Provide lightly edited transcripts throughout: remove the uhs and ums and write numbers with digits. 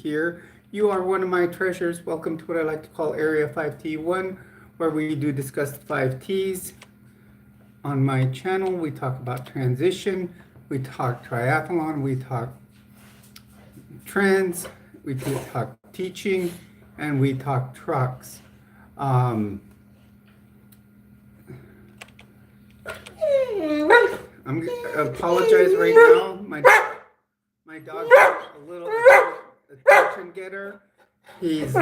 here. You are one of my treasures. Welcome to what I like to call Area 5T1, where we do discuss the 5 Ts. On my channel, we talk about transition, we talk triathlon, we talk trends, we talk teaching, and we talk trucks. I'm going to apologize right now. My dog's a little attention getter. He's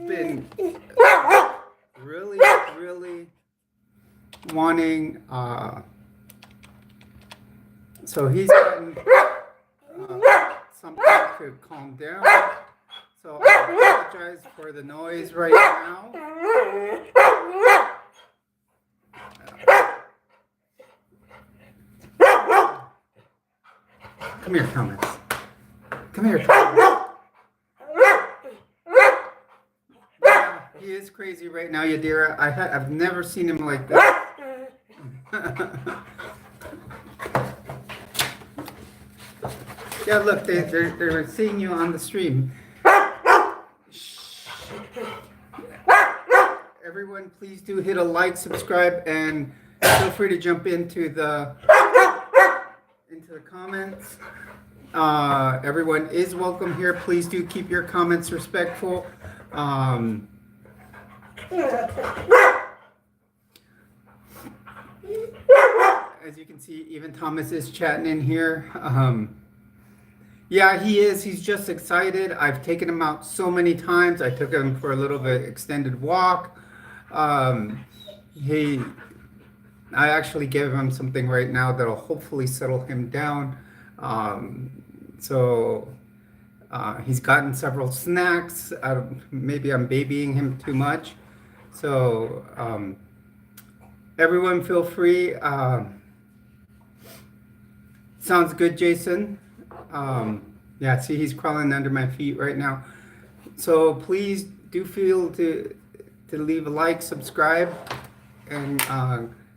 been really wanting, so he's gotten something to calm down. So I apologize for the noise right now. Come here, Thomas. Come here, Thomas. Yeah, he is crazy right now, Yadira. I've never seen him like this. Yeah, look, they're seeing you on the stream. Everyone, please do hit a like, subscribe, and feel free to jump into the comments. Everyone is welcome here. Please do keep your comments respectful. As you can see, even Thomas is chatting in here. Yeah, he is. He's just excited. I've taken him out so many times. I took him for a little bit extended walk. I actually gave him something right now that'll hopefully settle him down. He's gotten several snacks. Maybe I'm babying him too much. So everyone feel free. Sounds good, Jason. Yeah, see, he's crawling under my feet right now. So please do feel to leave a like, subscribe, and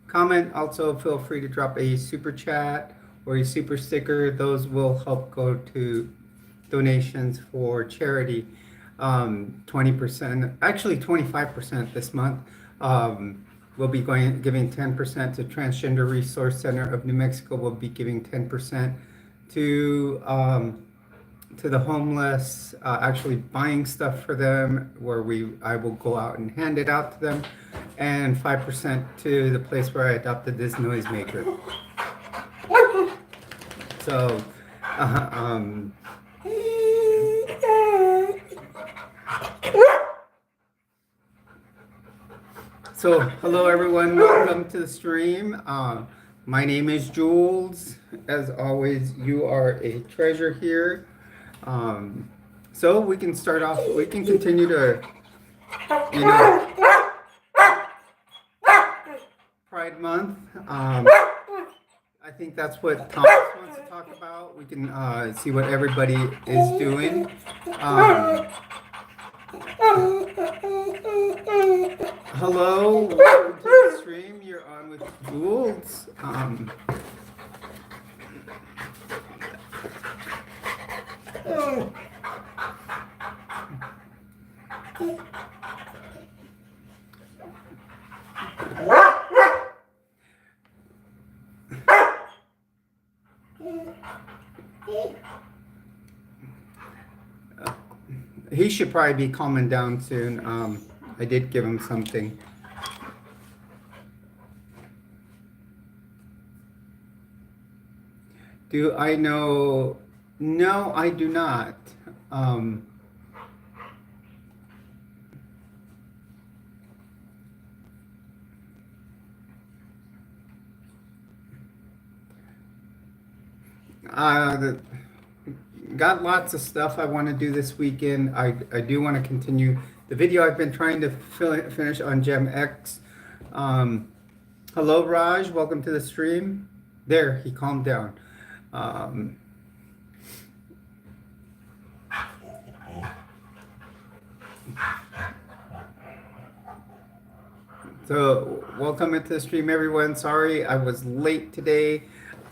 comment. Also, feel free to drop a super chat or a super sticker. Those will help go to donations for charity. 20%, actually 25% this month. We'll be giving 10% to Transgender Resource Center of New Mexico. We'll be giving 10% to the homeless, actually buying stuff for them, where I will go out and hand it out to them, and 5% to the place where I adopted this noisemaker. So, hello everyone, welcome to the stream. My name is Jules. As always, you are a treasure here. So we can start off, we can continue to, Pride Month. I think that's what Thomas wants to talk about. We can see what everybody is doing. Hello, welcome to the stream. You're on with Jules. He should probably be calming down soon. I did give him something. Do I know? No, I do not. Got lots of stuff I want to do this weekend. I do want to continue the video I've been trying to finish on Gem X. Hello, Raj. Welcome to the stream. There, he calmed down. So welcome into the stream, everyone. Sorry I was late today.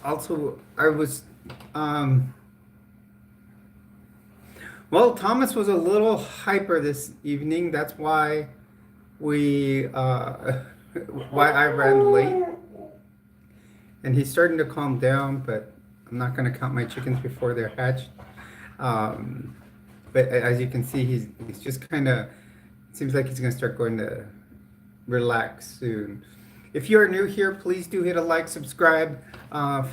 Also, I was Well, Thomas was a little hyper this evening. That's why we why I ran late. And he's starting to calm down, but I'm not going to count my chickens before they're hatched. Um, but as you can see, he's just kind of seems like he's going to start going to relax soon. If you are new here, please do hit a like, subscribe,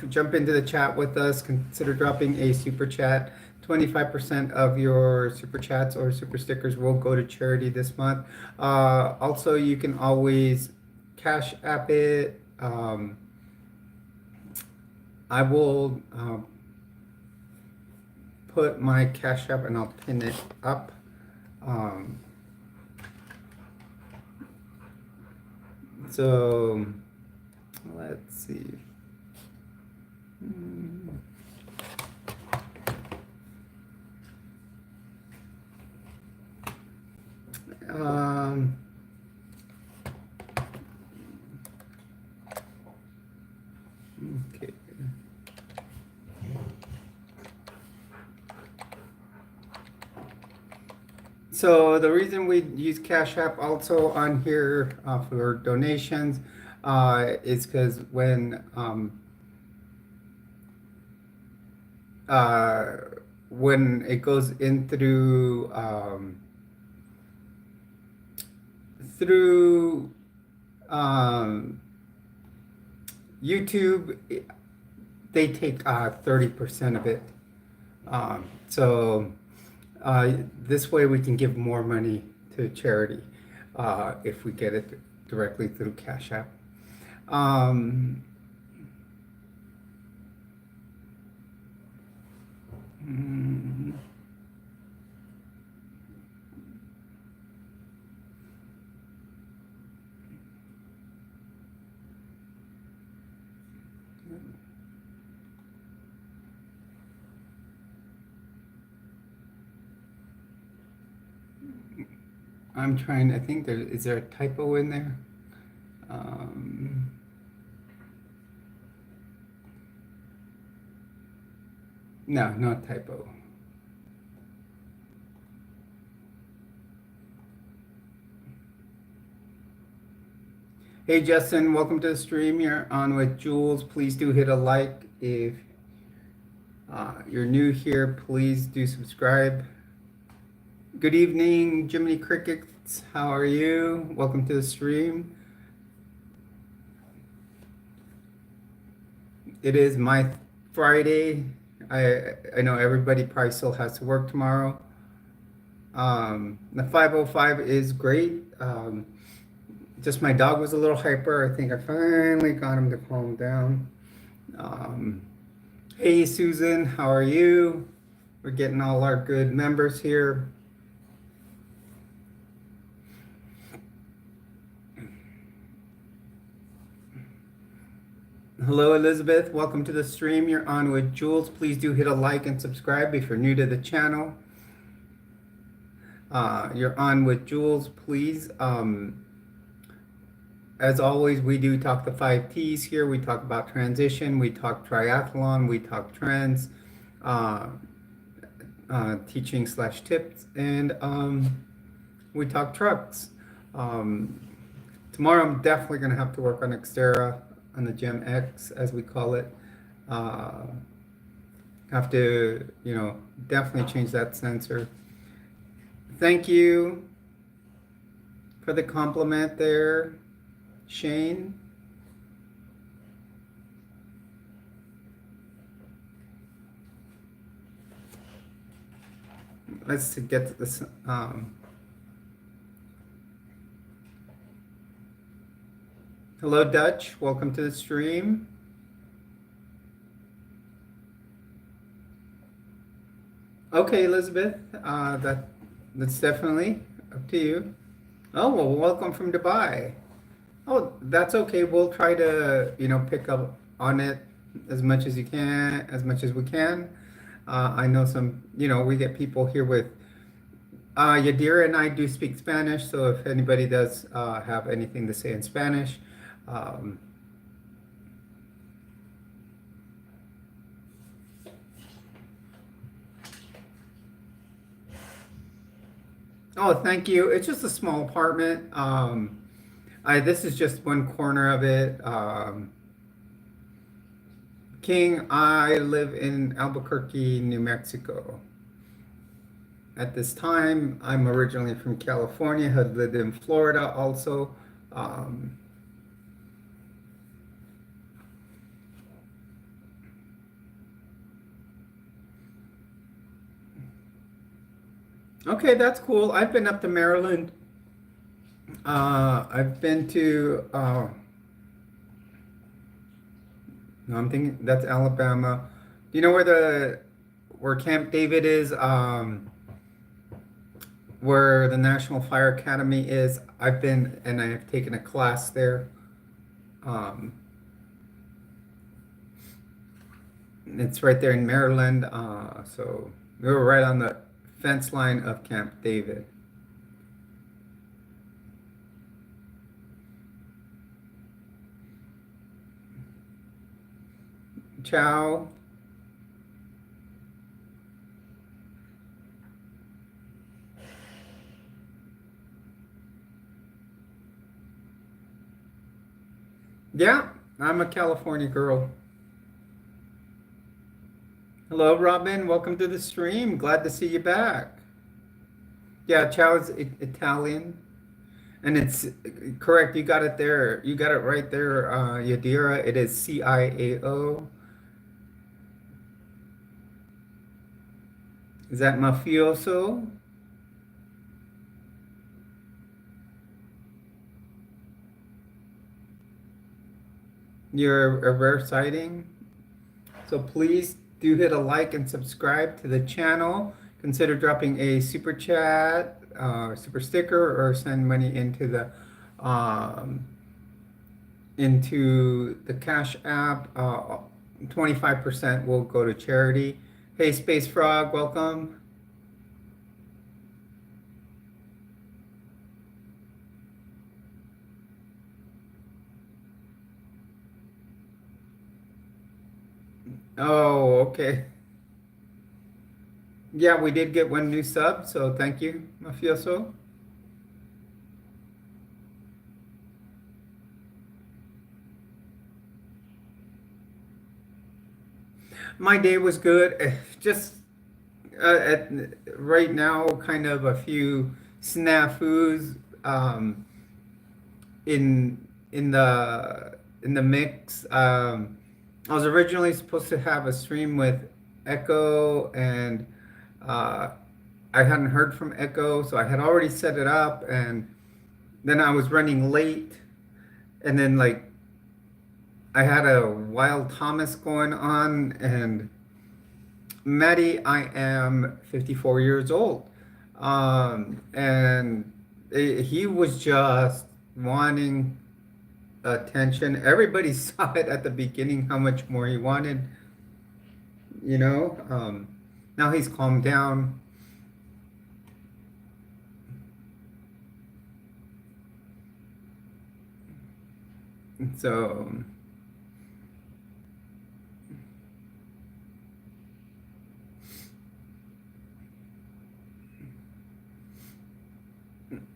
jump into the chat with us. Consider dropping a super chat. 25% of your super chats or super stickers will go to charity this month. Also, you can always cash app it. I will put my cash app and I'll pin it up. So let's see. Okay. So the reason we use Cash App also on here for donations is because when it goes in through YouTube, they take 30% of it. So this way we can give more money to charity if we get it directly through Cash App. I'm trying, I think is there a typo in there? No, no typo. Hey Justin, welcome to the stream. You're on with Jules. Please do hit a like. If you're new here, please do subscribe. Good evening, Jiminy Crickets. How are you? Welcome to the stream. It is my Friday. I know everybody probably still has to work tomorrow. The 505 is great. Just my dog was a little hyper. I think I finally got him to calm down. Hey Susan, how are you? We're getting all our good members here. Hello Elizabeth, welcome to the stream. You're on with Jules. Please do hit a like and subscribe if you're new to the channel. You're on with Jules, please. As always, we do talk the 5 T's here. We talk about transition, we talk triathlon, we talk trends, teaching / tips, and we talk trucks. Tomorrow I'm definitely going to have to work on Xterra, on the Gem X, as we call it. Have to, definitely change that sensor. Thank you for the compliment there, Shane. Let's get to this. Hello, Dutch. Welcome to the stream. Okay, Elizabeth. That's definitely up to you. Oh, well, welcome from Dubai. Oh, that's okay. We'll try to, pick up on it as much as you can, as much as we can. I know some, we get people here with, Yadira and I do speak Spanish, so if anybody does have anything to say in Spanish, Oh, thank you. It's just a small apartment. This is just one corner of it. King, I live in Albuquerque, New Mexico. At this time, I'm originally from California, had lived in Florida also. Um, okay, that's cool. I've been up to Maryland. I've been to, no, I'm thinking that's Alabama. Do you know where Camp David is? Where the National Fire Academy is. I've been and I have taken a class there. Um, it's right there in Maryland. So we were right on the fence line of Camp David. Ciao. Yeah, I'm a California girl. Hello, Robin. Welcome to the stream. Glad to see you back. Yeah, ciao is Italian. And it's correct. You got it there. You got it right there, Yadira. It is CIAO. Is that mafioso? You're a rare sighting. So please do hit a like and subscribe to the channel. Consider dropping a super chat, super sticker, or send money into the Cash App. 25% will go to charity. Hey, Space Frog, welcome. Oh, okay. Yeah, we did get one new sub, so thank you, Mafioso. My day was good. Just at right now, kind of a few snafus in the mix. I was originally supposed to have a stream with Echo, and uh, I hadn't heard from Echo, so I had already set it up, and then I was running late, and then like I had a Wild Thomas going on, and Maddie, I am 54 years old. And he was just wanting attention. Everybody saw it at the beginning how much more he wanted, you know. Now he's calmed down. So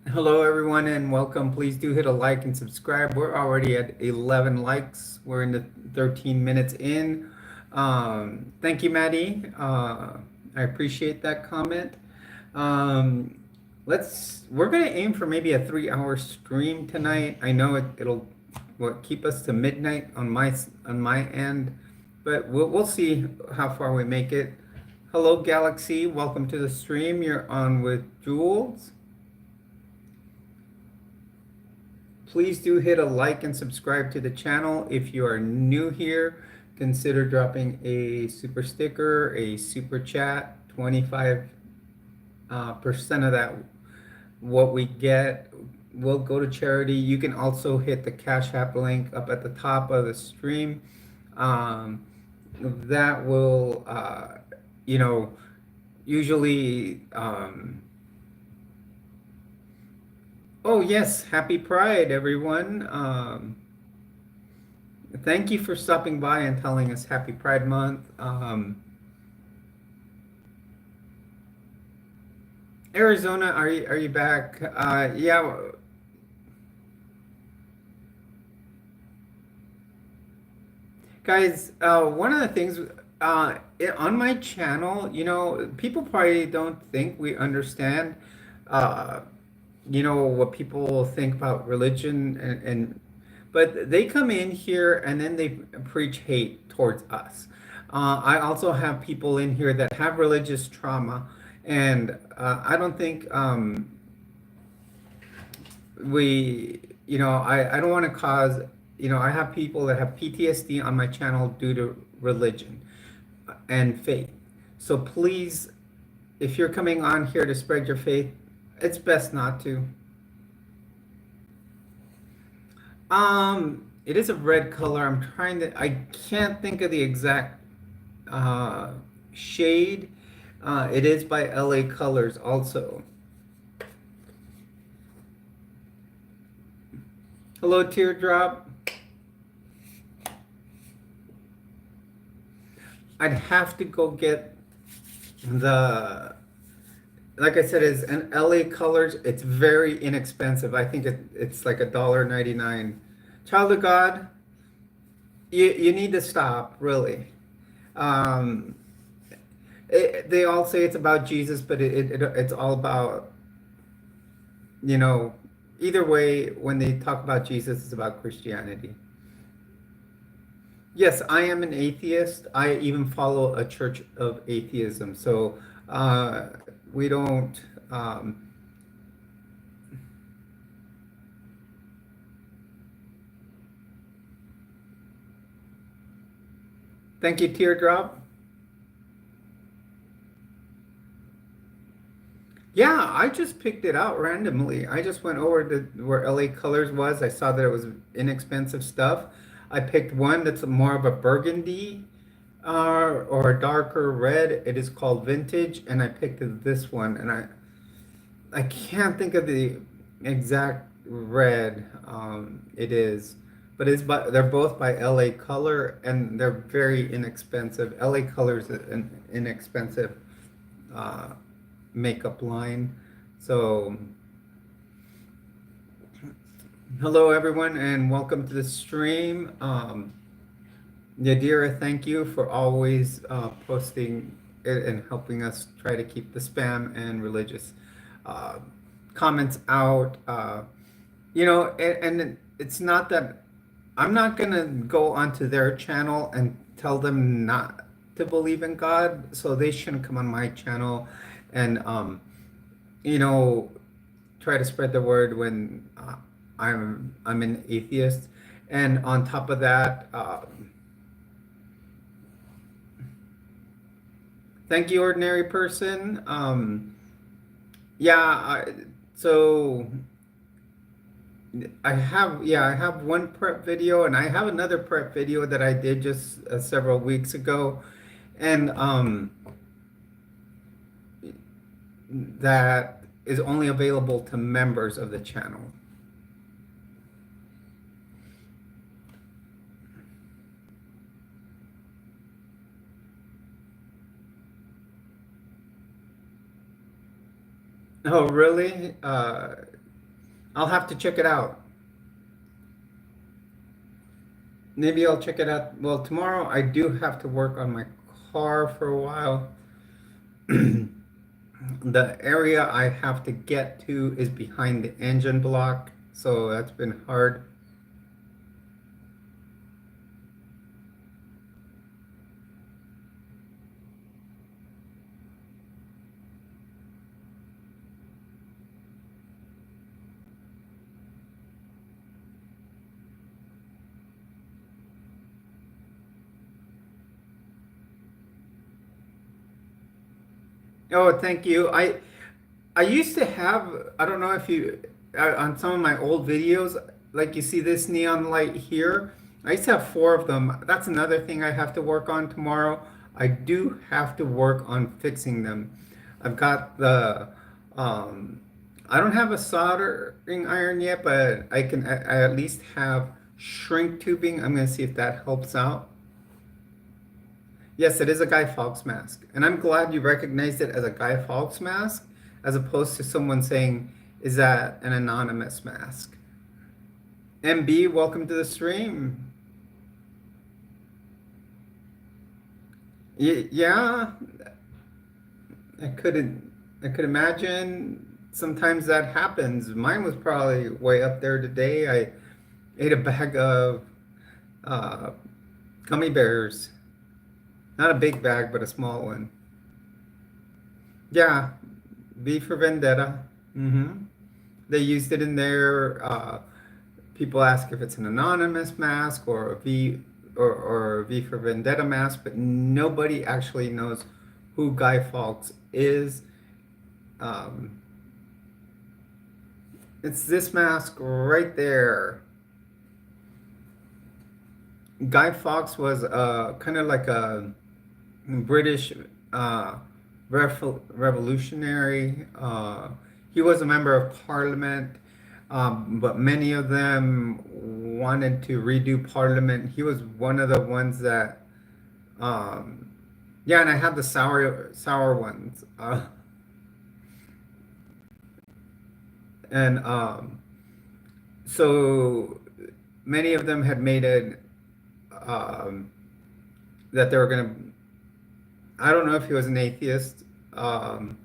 hello, everyone, and welcome. Please do hit a like and subscribe. We're already at 11 likes. We're in the 13 minutes in. Thank you, Maddie. I appreciate that comment. We're gonna aim for maybe a 3-hour stream tonight. I know it'll keep us to midnight on my end, but we'll see how far we make it. Hello, Galaxy. Welcome to the stream. You're on with Jules. Please do hit a like and subscribe to the channel. If you are new here, consider dropping a super sticker, a super chat. 25% of that, what we get, will go to charity. You can also hit the Cash App link up at the top of the stream. That will, usually. Oh, yes, happy Pride, everyone. Thank you for stopping by and telling us Happy Pride Month. Arizona, are you back? Yeah, guys. One of the things on my channel, people probably don't think we understand, uh, what people think about religion, but they come in here and then they preach hate towards us. I also have people in here that have religious trauma, and I don't think I don't want to cause, I have people that have PTSD on my channel due to religion and faith. So please, if you're coming on here to spread your faith, it's best not to. It is a red color. I can't think of the exact uh, shade. It is by LA Colors also. Hello, Teardrop. I'd have to go get like I said, it's an LA Colors. It's very inexpensive. I think it's like $1.99. Child of God, you need to stop, really. Um, they all say it's about Jesus, but it's all about, you know, either way, when they talk about Jesus, it's about Christianity. Yes, I am an atheist. I even follow a church of atheism. So uh, we don't. Thank you, Teardrop. Yeah, I just picked it out randomly. I just went over to where LA Colors was. I saw that it was inexpensive stuff. I picked one that's more of a burgundy or a darker red. It is called Vintage, and I picked this one. And I can't think of the exact red it is, but they're both by LA Color, and they're very inexpensive. LA Color is an inexpensive uh, makeup line. So, hello everyone, and welcome to the stream. Yadira, thank you for always posting it and helping us try to keep the spam and religious uh, comments out. And it's not that I'm not gonna go onto their channel and tell them not to believe in God, so they shouldn't come on my channel and you know, try to spread the word when I'm an atheist. And on top of that, thank you, ordinary person. Yeah, so I have one prep video, and I have another prep video that I did just several weeks ago, and that is only available to members of the channel. Oh, really? I'll have to check it out. Maybe I'll check it out. Well, tomorrow I do have to work on my car for a while. The area I have to get to is behind the engine block, so that's been hard. Oh, thank you. I used to have, I don't know if you, on some of my old videos, like you see this neon light here, I used to have four of them. That's another thing I have to work on tomorrow. I do have to work on fixing them. I've got um, I don't have a soldering iron yet, but I at least have shrink tubing. I'm going to see if that helps out. Yes, it is a Guy Fawkes mask, and I'm glad you recognized it as a Guy Fawkes mask. as opposed to someone saying, is that an anonymous mask? MB, welcome to the stream. Yeah, I couldn't. I could imagine sometimes that happens. Mine was probably way up there today. I ate a bag of uh, gummy bears. Not a big bag, but a small one. Yeah, V for Vendetta. They used it in there. People ask if it's an anonymous mask or a V for Vendetta mask, but nobody actually knows who Guy Fawkes is. Um, it's this mask right there. Guy Fawkes was kind of like a British revolutionary. He was a member of Parliament, but many of them wanted to redo Parliament. He was one of the ones that, yeah, and I had the sour ones, and so many of them had made it um, that they were gonna. I don't know if he was an atheist, and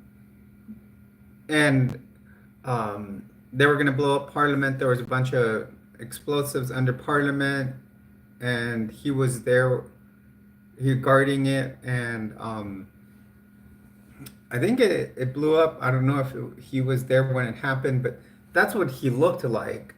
they were going to blow up Parliament. There was a bunch of explosives under Parliament, and he was there, he guarding it, and I think it blew up. I don't know if he was there when it happened, but that's what he looked like.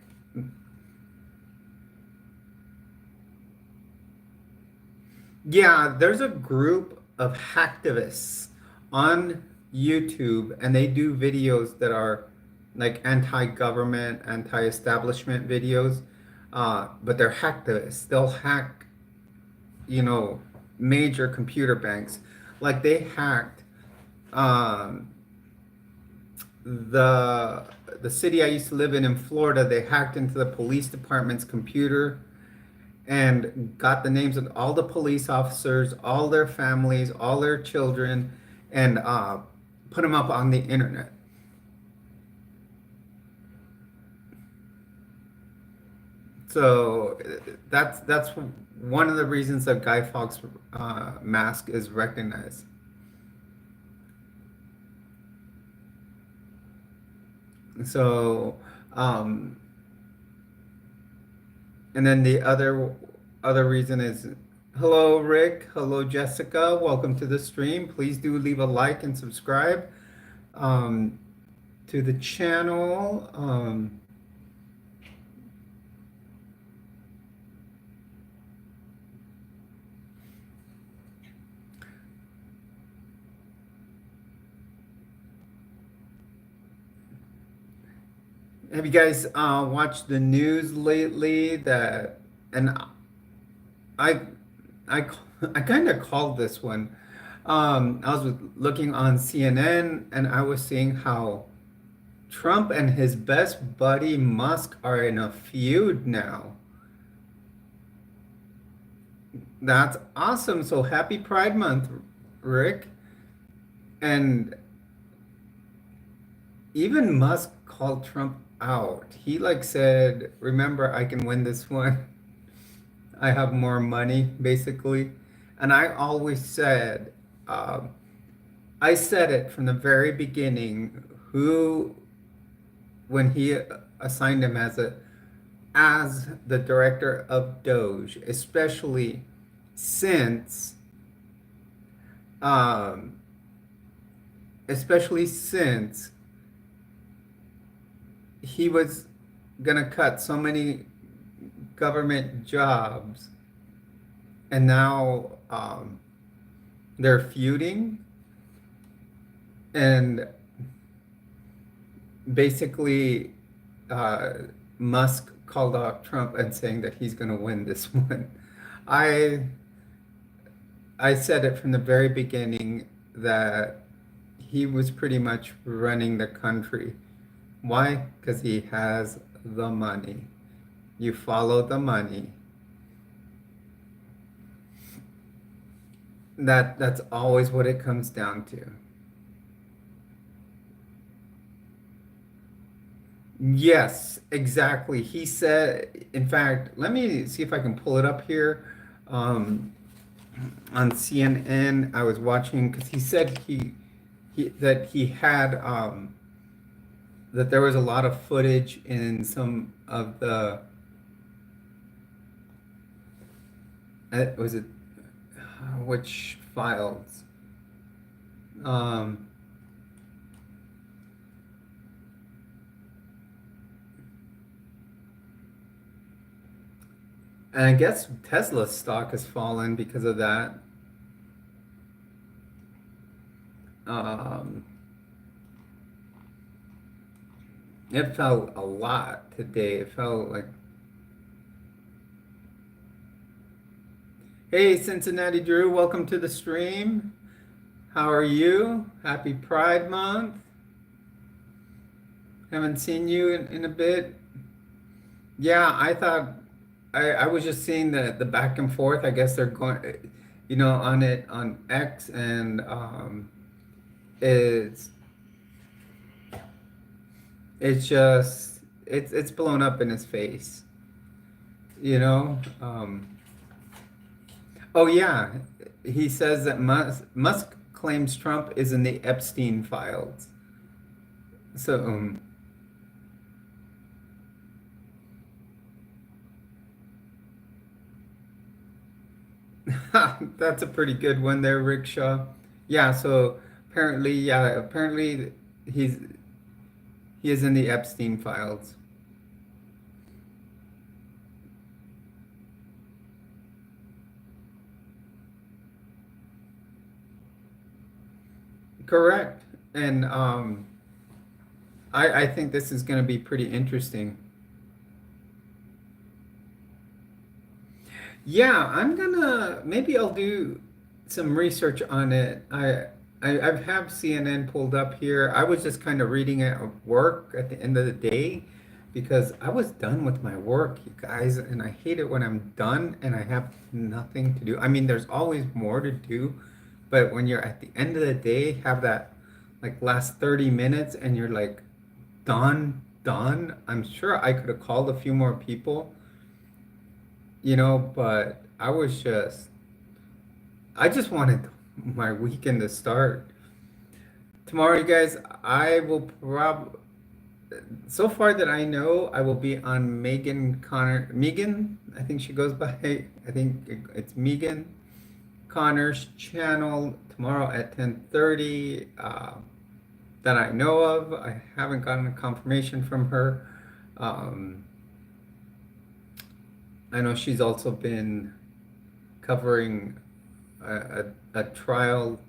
Yeah, there's a group of hacktivists on YouTube, and they do videos that are like anti-government, anti-establishment videos, but they're hacktivists. They'll hack, you know, major computer banks. Like they hacked um, the the city I used to live in Florida. They hacked into the police department's computer and got the names of all the police officers, all their families, all their children, and put them up on the internet. So that's one of the reasons that Guy Fawkes mask is recognized. So, and then the other reason is, hello Rick, hello Jessica, welcome to the stream. Please do leave a like and subscribe um, to the channel. Have you guys watched the news lately? That and I I I kind of called this one. I was looking on CNN and I was seeing how Trump and his best buddy Musk are in a feud now. That's awesome. So happy Pride Month, Rick. And even Musk called Trump out. He like said, "Remember, I can win this one. I have more money, basically." And I always said, um, I said it from the very beginning. Who, when he assigned him as the director of Doge, since, um, especially since he was gonna cut so many government jobs, and now they're feuding, and basically uh, Musk called out Trump and saying that he's gonna win this one. I I said it from the very beginning that he was pretty much running the country. Why? Because he has the money. You follow the money. That's always what it comes down to. Yes, exactly. He said, in fact, let me see if I can pull it up here. Um, on CNN, I was watching because he said that he had that there was a lot of footage in some of the was it which files? Um, and I guess Tesla's stock has fallen because of that. Um, it fell a lot today. It fell like, hey, Cincinnati Drew, welcome to the stream. How are you? Happy Pride Month. Haven't seen you in a bit. Yeah, I thought I was just seeing the back and forth. I guess they're going, on it on X, and it's it's just it's blown up in his face, you know. Oh yeah, he says that Musk claims Trump is in the Epstein files. So that's a pretty good one there, Rickshaw. Yeah, so apparently he's he is in the Epstein files. Correct. And I think this is going to be pretty interesting. Yeah, I'm gonna maybe I'll do some research on it. I have CNN pulled up here. I was just kind of reading it at work at the end of the day because I was done with my work, you guys, and I hate it when I'm done and I have nothing to do. I mean, there's always more to do, but when you're at the end of the day, have that like last 30 minutes and you're like done. I'm sure I could have called a few more people, but I just wanted my weekend to start. Tomorrow, you guys, so far that I know, I will be on Megan, I think she goes by, I think it's Megan Connor's channel tomorrow at 10:30, that I know of. I haven't gotten a confirmation from her. Um, I know she's also been covering a trial.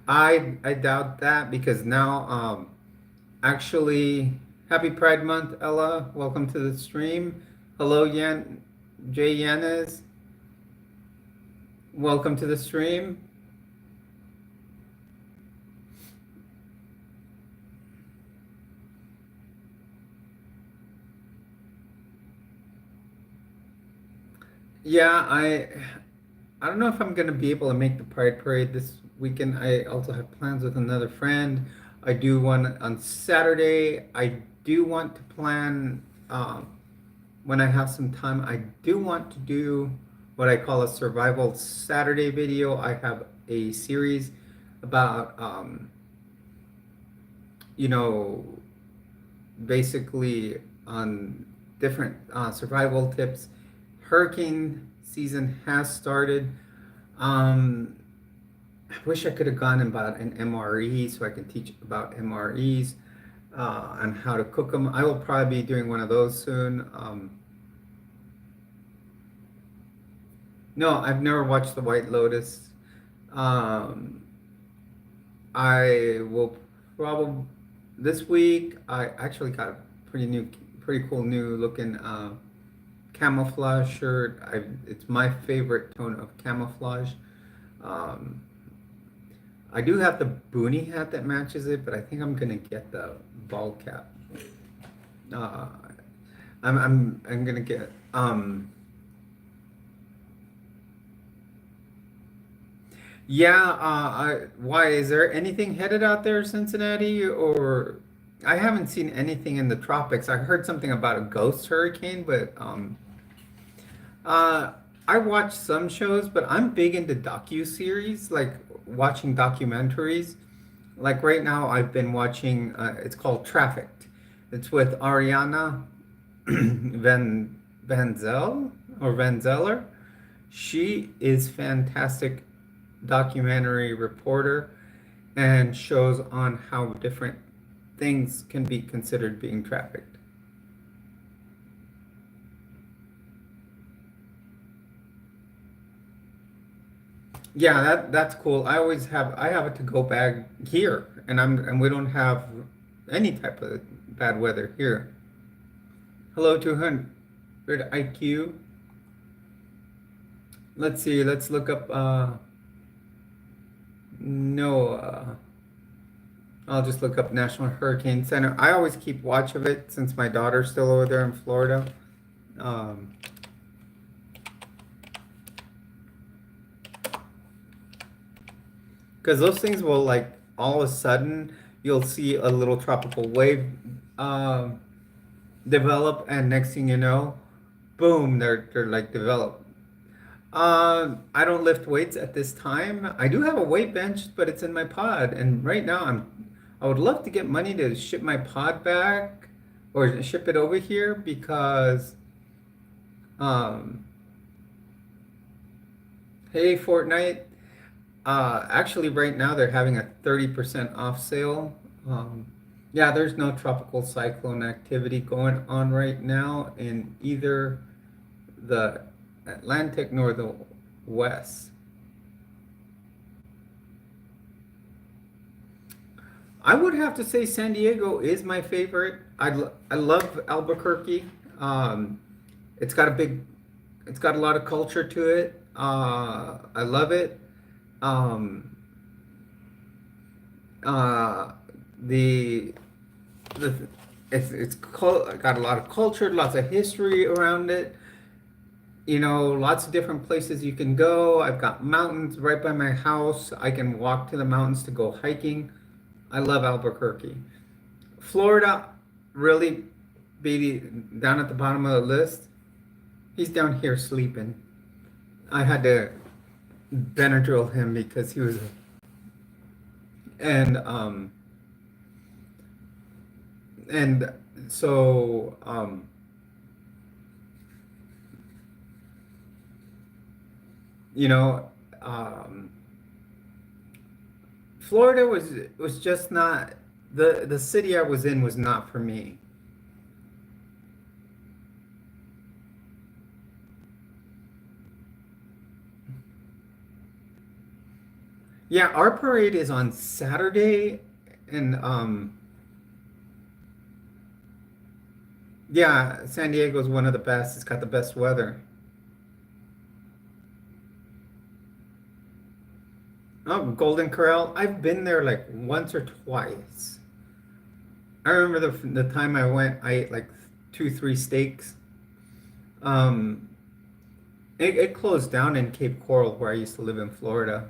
I doubt that because now actually happy Pride Month, Ella. Welcome to the stream. Hello, Jay Yanez. Welcome to the stream. Yeah, I don't know if I'm gonna be able to make the Pride Parade this weekend. I also have plans with another friend. I do one on Saturday. I do want to plan when I have some time. I do want to do what I call a survival Saturday video. I have a series about you know basically on different survival tips. Hurricane season has started. Um, I wish I could have gone about an MRE so I can teach about MREs and how to cook them. I will probably be doing one of those soon. No, I've never watched The White Lotus. Um, I will probably this week. I actually got a pretty cool new looking camouflage shirt. It's my favorite tone of camouflage. Um, I do have the boonie hat that matches it, but I think I'm gonna get the ball cap. Uh, I'm gonna get Yeah, why is there anything headed out there, Cincinnati? Or I haven't seen anything in the tropics. I heard something about a ghost hurricane, but uh, I watch some shows, but I'm big into docu-series, like watching documentaries. Like right now, I've been watching. It's called Trafficked. It's with Ariana Van Zel or Van Zeller. She is fantastic documentary reporter and shows on how different things can be considered being trafficked. Yeah, that's cool. I have a to-go bag here, and we don't have any type of bad weather here. Hello, 200 IQ. Let's see. Let's look up NOAA. I'll just look up National Hurricane Center. I always keep watch of it since my daughter's still over there in Florida. Um, because those things will like all of a sudden you'll see a little tropical wave um, develop, and next thing you know, boom, they're like developed. I don't lift weights at this time. I do have a weight bench, but it's in my pod, and right now I would love to get money to ship my pod back or ship it over here because um, hey Fortnite. Actually, right now they're having a 30% off sale. Yeah, there's no tropical cyclone activity going on right now in either the Atlantic nor the West. I would have to say San Diego is my favorite. I love Albuquerque. Um, it's got a big, it's got a lot of culture to it. I love it. Um, uh, the the got a lot of culture, lots of history around it. You know, lots of different places you can go. I've got mountains right by my house. I can walk to the mountains to go hiking. I love Albuquerque. Florida, really, be down at the bottom of the list. He's down here sleeping. I had to Benadryl him because he was, and and so you know, Florida was just not the city I was in was not for me. Yeah, our parade is on Saturday, and yeah, San Diego's one of the best. It's got the best weather. Oh, Golden Corral. I've been there like once or twice. I remember the time I went, I ate like two, three steaks. Um, it closed down in Cape Coral where I used to live in Florida.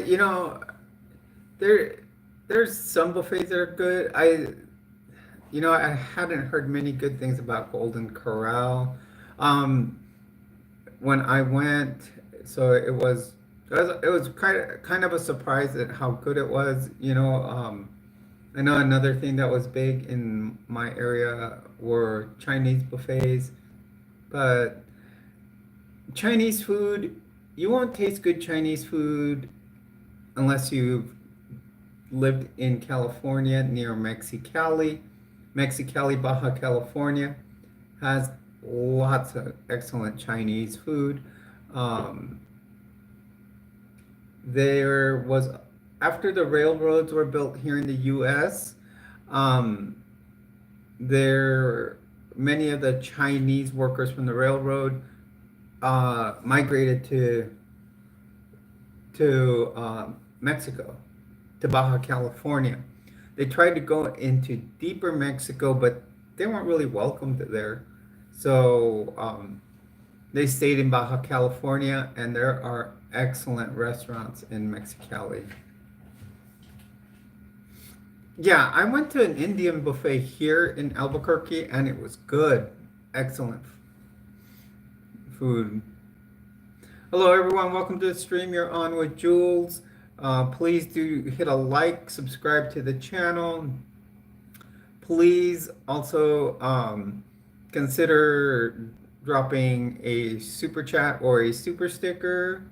You know, there, there's some buffets that are good. I hadn't heard many good things about Golden Corral. Um, when I went, so it was kind of a surprise at how good it was. I know another thing that was big in my area were Chinese buffets, but Chinese food, you won't taste good Chinese food unless you've lived in California near Mexicali. Mexicali, Baja California has lots of excellent Chinese food. Um, there was, after the railroads were built here in the US, um, there many of the Chinese workers from the railroad migrated to Mexico, to Baja California. They tried to go into deeper Mexico, but they weren't really welcomed there. So they stayed in Baja California, and there are excellent restaurants in Mexicali. Yeah, I went to an Indian buffet here in Albuquerque, and it was good. Excellent food. Hello, everyone. Welcome to the stream. You're on with Jules. Please do hit a like, subscribe to the channel. Please also consider dropping a super chat or a super sticker.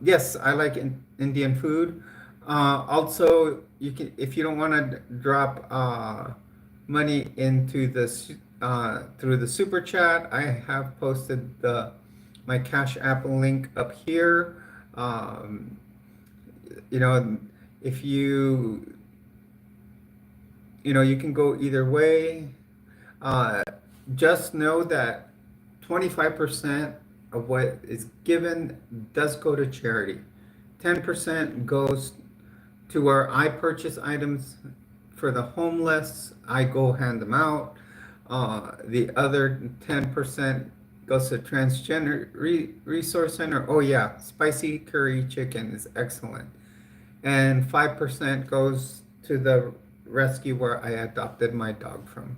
Yes, I like Indian food. Also, you can, if you don't want to drop money into the through the super chat, I have posted my Cash App link up here. You know, if you can go either way. Just know that 25% of what is given does go to charity. 10% goes to where I purchase items for the homeless. I go hand them out. The other 10% goes to Transgender Resource Center. Oh yeah, spicy curry chicken is excellent. And 5% goes to the rescue where I adopted my dog from.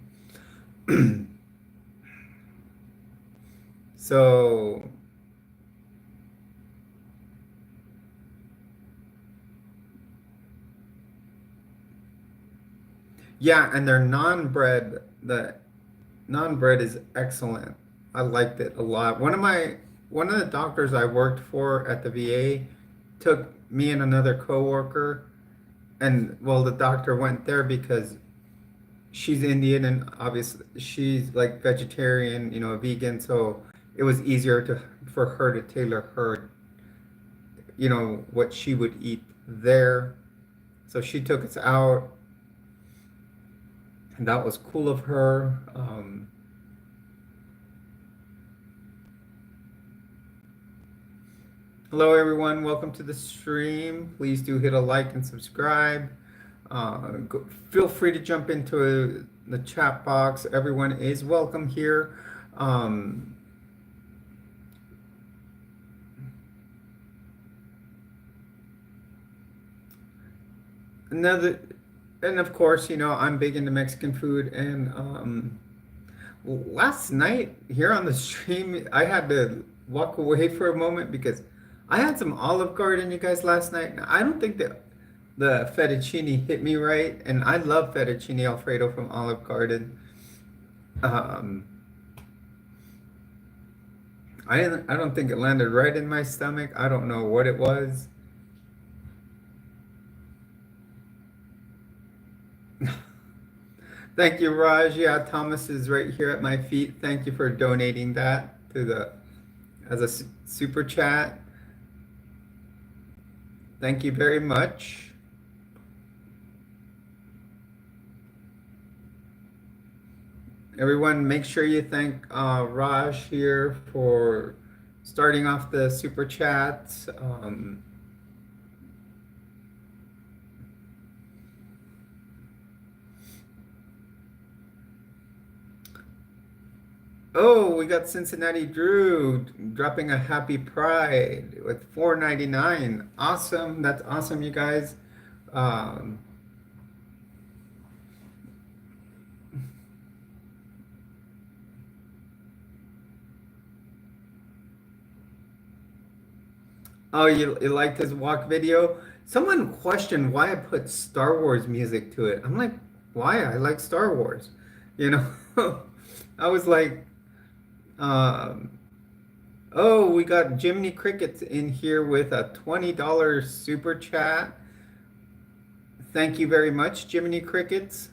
So yeah, and their non-bread, the non-bread is excellent. I liked it a lot. One of the doctors I worked for at the VA took me and another coworker, and well, the doctor went there because she's Indian and obviously she's like vegetarian, a vegan, so it was easier for her to tailor her, what she would eat there. So she took us out, and that was cool of her. Hello, everyone. Welcome to the stream. Please do hit a like and subscribe. Feel free to jump into the chat box. Everyone is welcome here. And of course, I'm big into Mexican food. And last night here on the stream, I had to walk away for a moment because I had some Olive Garden, you guys, last night. I don't think that the fettuccine hit me right, and I love fettuccine Alfredo from Olive Garden. I don't think it landed right in my stomach. I don't know what it was. Thank you, Raj. Yeah, Thomas is right here at my feet. Thank you for donating that as a super chat. Thank you very much. Everyone, make sure you thank Raj here for starting off the super chats. Oh, we got Cincinnati Drew dropping a happy Pride with $4.99. Awesome. That's awesome, you guys. Oh, you liked his walk video? Someone questioned why I put Star Wars music to it. I'm like, why? I like Star Wars. I was like, oh, we got Jiminy Crickets in here with a $20 super chat. Thank you very much, Jiminy Crickets.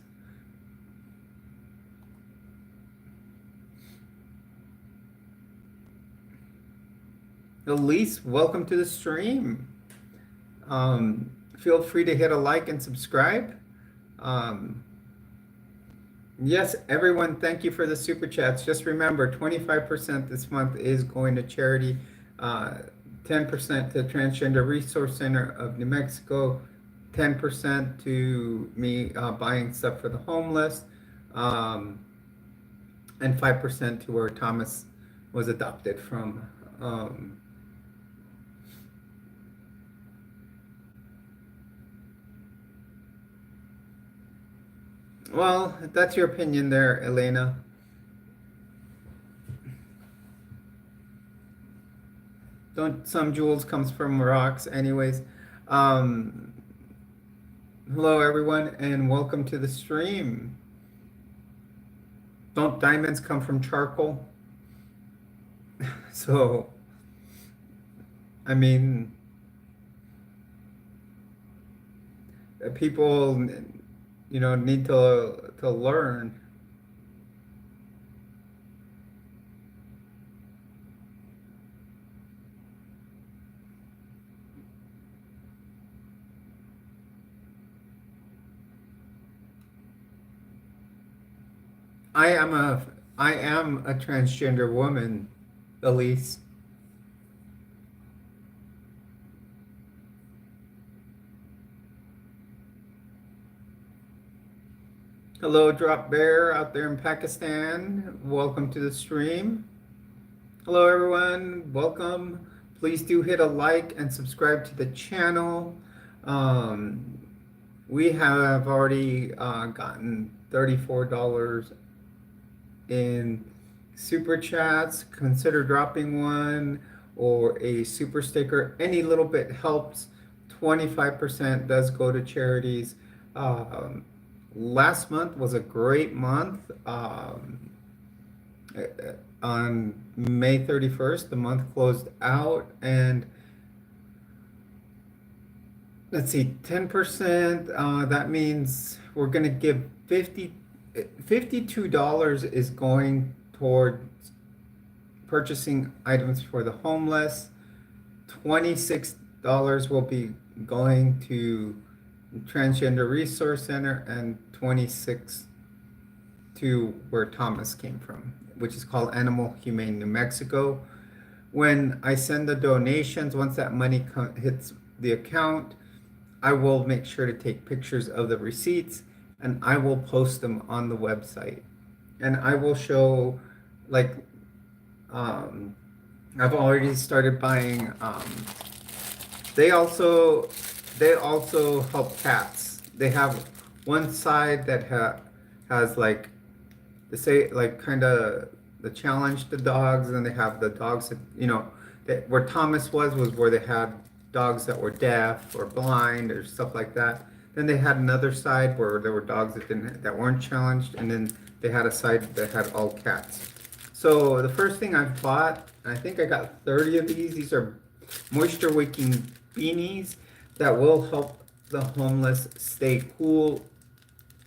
Elise, welcome to the stream. Feel free to hit a like and subscribe. Yes, everyone, thank you for the super chats. Just remember, 25% this month is going to charity, uh, 10% to Transgender Resource Center of New Mexico, 10% to me buying stuff for the homeless, um, and 5% to where Thomas was adopted from. Um, well, that's your opinion there, Elena. Don't some jewels comes from rocks, anyways. Um, Hello, everyone, and welcome to the stream. Don't diamonds come from charcoal? So, I mean, people, need to learn. I am a I am a transgender woman, Elise. Hello, Drop Bear out there in Pakistan. Welcome to the stream. Hello, everyone. Welcome. Please do hit a like and subscribe to the channel. Um, we have already gotten $34 in super chats. Consider dropping one or a super sticker. Any little bit helps. 25% does go to charities. Um, Last month was a great month. Uh, on May 31st, the month closed out, and let's see, 10%, that means we're going to give $52 is going toward purchasing items for the homeless. $26 will be going to Transgender Resource Center, and 26 to where Thomas came from, which is called Animal Humane New Mexico. When I send the donations, once that money hits the account, I will make sure to take pictures of the receipts and I will post them on the website. And I will show, like, um, I've already started buying. They also they also help cats. They have one side that has like they say like kind of the challenge to dogs, and they have the dogs that that where Thomas was where they had dogs that were deaf or blind or stuff like that. Then they had another side where there were dogs that weren't challenged, and then they had a side that had all cats. So the first thing I bought, and I think I got 30 of these. These are moisture wicking beanies that will help the homeless stay cool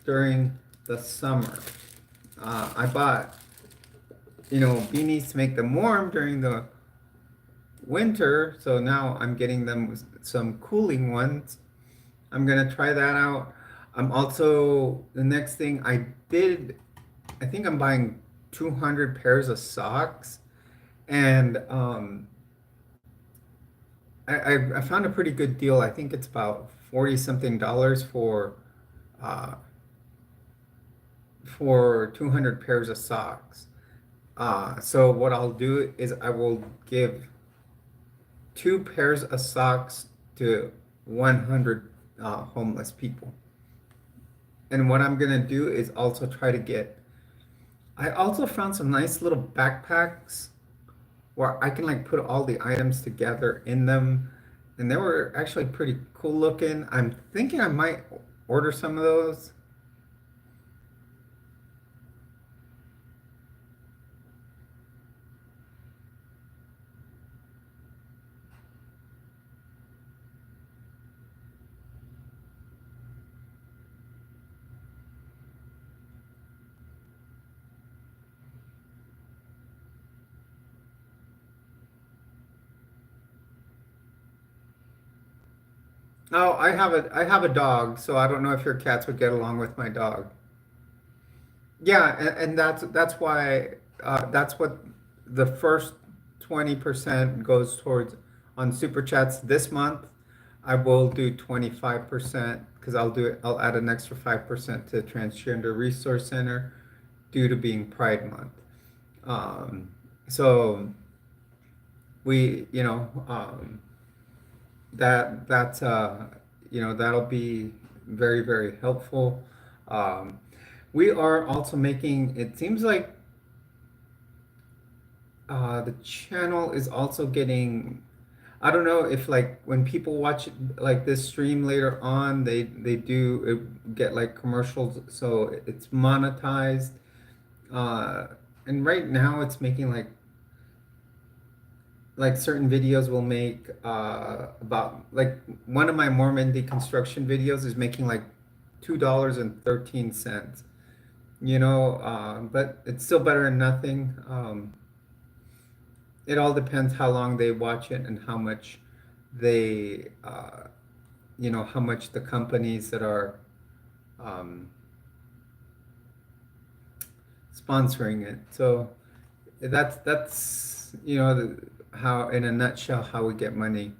during the summer. I bought, beanies to make them warm during the winter, so now I'm getting them some cooling ones. I'm gonna try that out. I'm also, the next thing I did, I think I'm buying 200 pairs of socks, and I found a pretty good deal. I think it's about 40 something dollars uh, for 200 pairs of socks. So what I'll do is I will give 2 pairs of socks to 100 homeless people. And what I'm gonna do is also try to get. I also found some nice little backpacks where I can like put all the items together in them, and they were actually pretty cool looking. I'm thinking I might order some of those. Oh, I have a dog, so I don't know if your cats would get along with my dog. Yeah, and that's why that's what the first 20% goes towards on super chats this month. I will do 25% because I'll add an extra 5% to Transgender Resource Center due to being Pride Month. So we, that's that'll be very, very helpful. Um, we are also making, it seems like the channel is also getting, I don't know if like when people watch like this stream later on, they do get like commercials, so it's monetized. Uh, and right now it's making like certain videos will make about like one of my Mormon deconstruction videos is making like $2.13. But it's still better than nothing. It all depends how long they watch it and how much they, how much the companies that are um, sponsoring it. So that's how, in a nutshell, how we get money.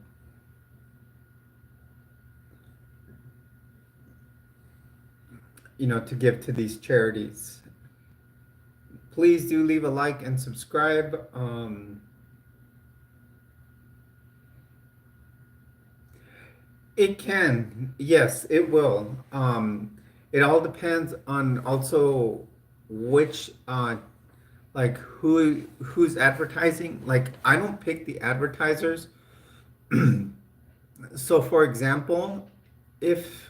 To give to these charities. Please do leave a like and subscribe. It can, yes, it will. It all depends on also which, like who's advertising. Like I don't pick the advertisers. So for example, if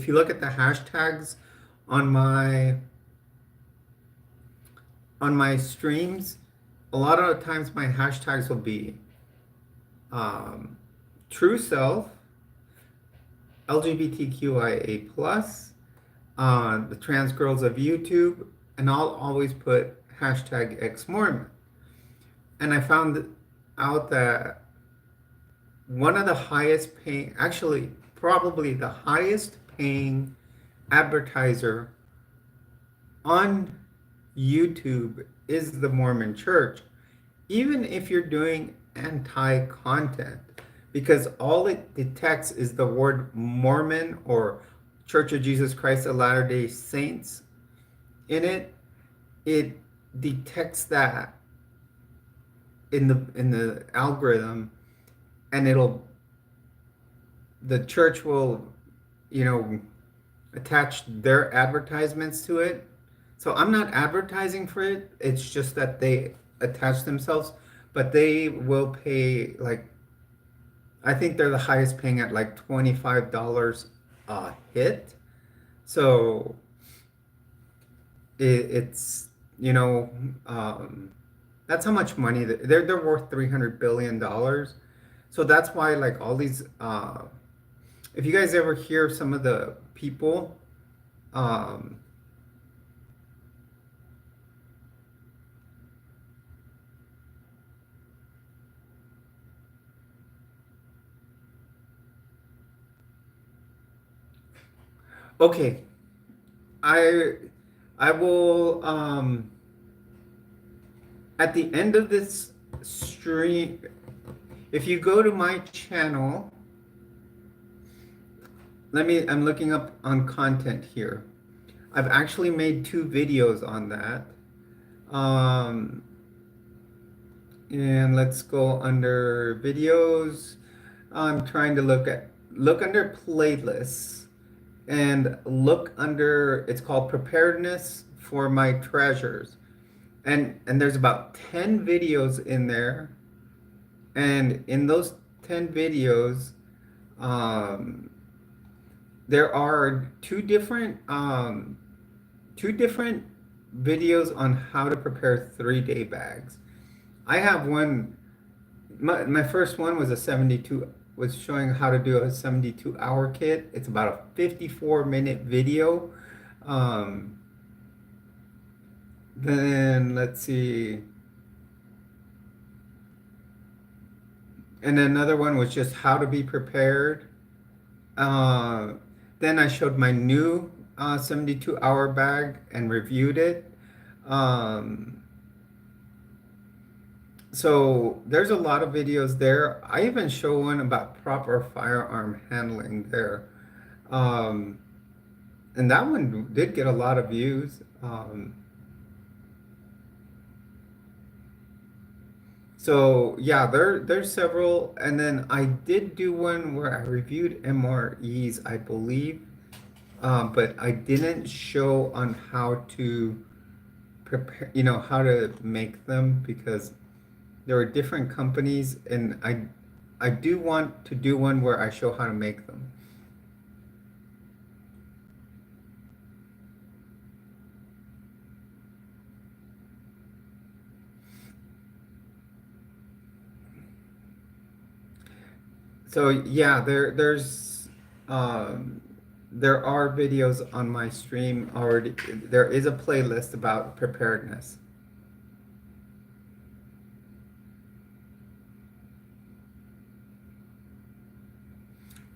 you look at the hashtags on my on my streams, a lot of times my hashtags will be um, true self, LGBTQIA plus, the trans girls of YouTube, and I'll always put hashtag ex-Mormon. And I found out that one of the highest paying, actually probably the highest paying advertiser on YouTube is the Mormon Church, even if you're doing anti-content, because all it detects is the word Mormon or Church of Jesus Christ of Latter-day Saints in it. It detects that in the algorithm, and the church will, attach their advertisements to it. So I'm not advertising for it. It's just that they attach themselves, but they will pay like, I think they're the highest paying at like $25 a hit. So it's that's how much money they're worth $300 billion. So that's why like all these if you guys ever hear some of the people um, okay, I I will at the end of this stream, if you go to my channel, I'm looking up on content here. I've actually made 2 videos on that. Um, and let's go under videos. I'm trying to look under playlists and look under, it's called Preparedness for my treasures. And there's about 10 videos in there. And in those 10 videos, um, there are two different videos on how to prepare 3-day bags. I have one. My first one was was showing how to do a 72-hour kit. It's about a 54-minute video. Um, then let's see. And another one was just how to be prepared. Uh, then I showed my new 72-hour bag and reviewed it. Um, so there's a lot of videos there. I even show one about proper firearm handling there. Um, and that one did get a lot of views. So yeah, there's several, and then I did do one where I reviewed MREs, I believe, but I didn't show on how to prepare, how to make them because there are different companies, and I do want to do one where I show how to make them. So yeah, um, there are videos on my stream already. There is a playlist about preparedness.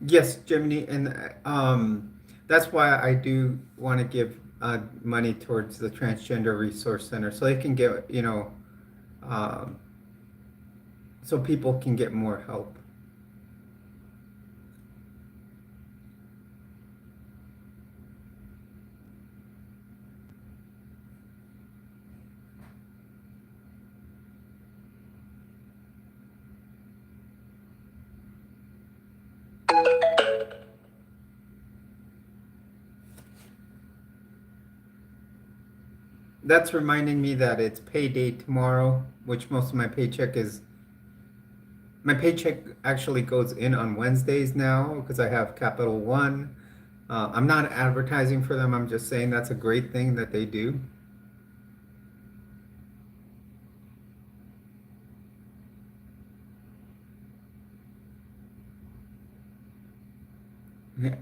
Yes, Jiminy, and that's why I do want to give money towards the Transgender Resource Center so they can get, um, so people can get more help. That's reminding me that it's payday tomorrow, which most of my paycheck actually goes in on Wednesdays now because I have Capital One. I'm not advertising for them. I'm just saying that's a great thing that they do. Yeah.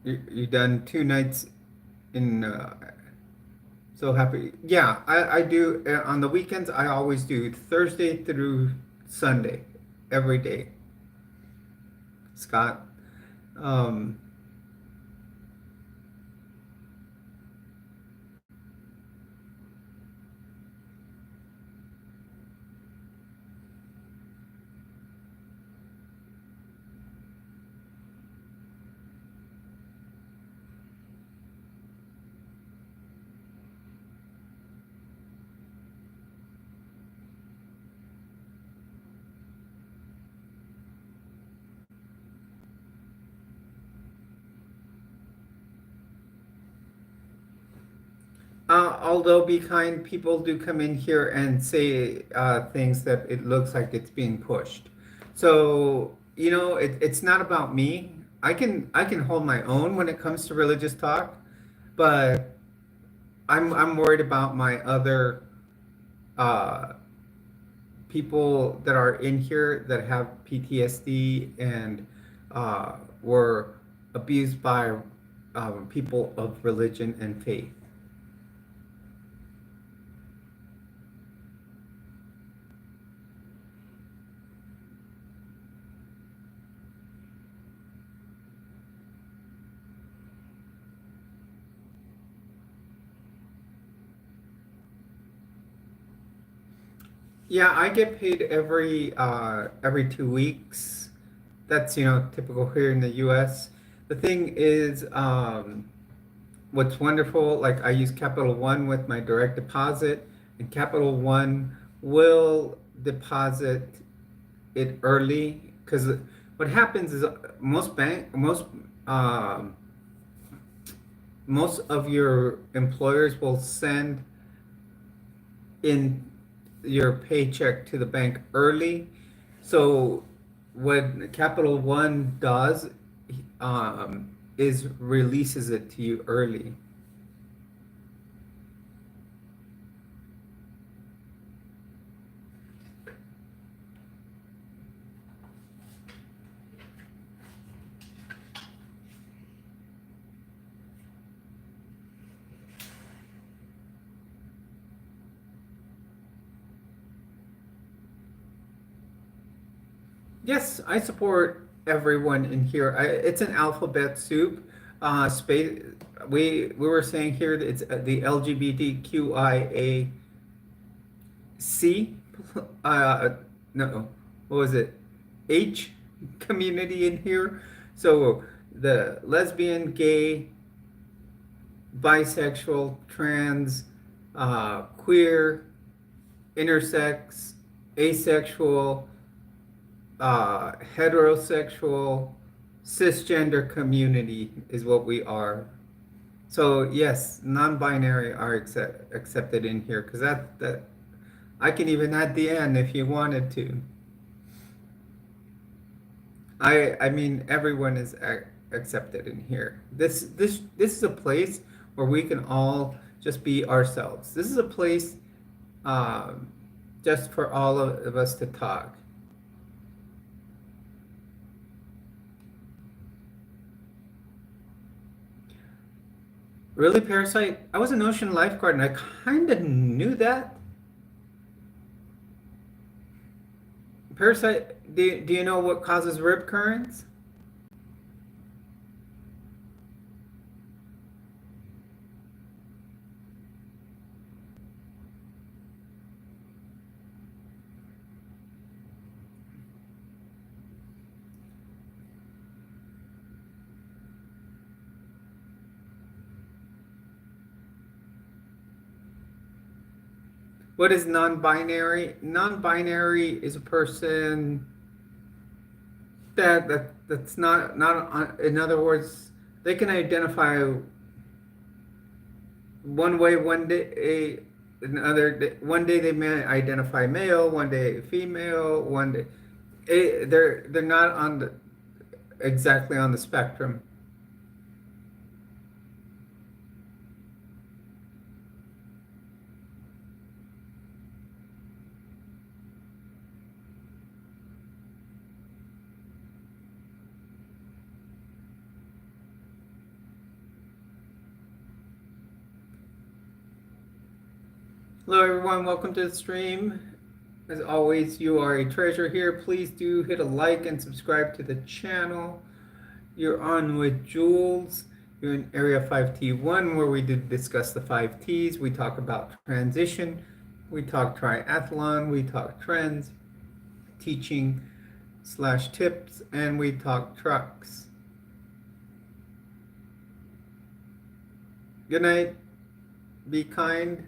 You done 2 nights in so happy. Yeah, I do on the weekends. I always do Thursday through Sunday, every day. Scott. Um, although be kind, people do come in here and say things that it looks like it's being pushed. So, it's not about me. I can hold my own when it comes to religious talk, but I'm worried about my other uh, people that are in here that have PTSD and were abused by people of religion and faith. Yeah, I get paid every 2 weeks. That's typical here in the U.S. The thing is, what's wonderful, like I use Capital One with my direct deposit, and Capital One will deposit it early because what happens is um, most of your employers will send in your paycheck to the bank early. So what Capital One does is releases it to you early. Yes, I support everyone in here. It's an alphabet soup. Space. we were saying here that it's the LGBTQIA C, no, what was it? H community in here. So the lesbian, gay, bisexual, trans, queer, intersex, asexual, heterosexual, cisgender community is what we are. So yes, non-binary are accepted in here because that I can even add the N if you wanted to. I mean everyone is accepted in here. This is a place where we can all just be ourselves. This is a place just for all of us to talk. Really, Parasite? I was an ocean lifeguard and I kind of knew that. Parasite, do you know what causes rip currents? What is non-binary? Non-binary is a person that's not in other words, they can identify one way one day, another day, one day they may identify male, one day female, one day they're not on the exactly on the spectrum. Hello everyone, welcome to the stream. As always, you are a treasure here. Please do hit a like and subscribe to the channel. You're on with Jules. You're in Area 5T1 where we did discuss the 5 T's. We talk about transition. We talk triathlon. We talk trends, teaching / tips, and we talk trucks. Good night. Be kind.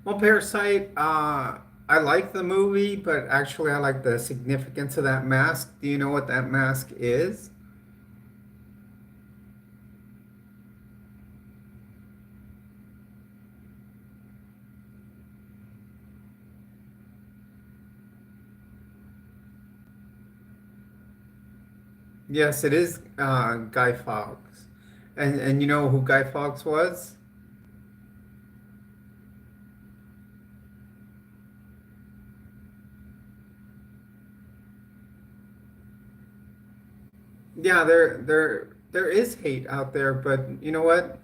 Well, Parasite, I like the movie, but actually I like the significance of that mask. Do you know what that mask is? Yes, it is Guy Fawkes. And you know who Guy Fawkes was? Yeah, there is hate out there, but you know what?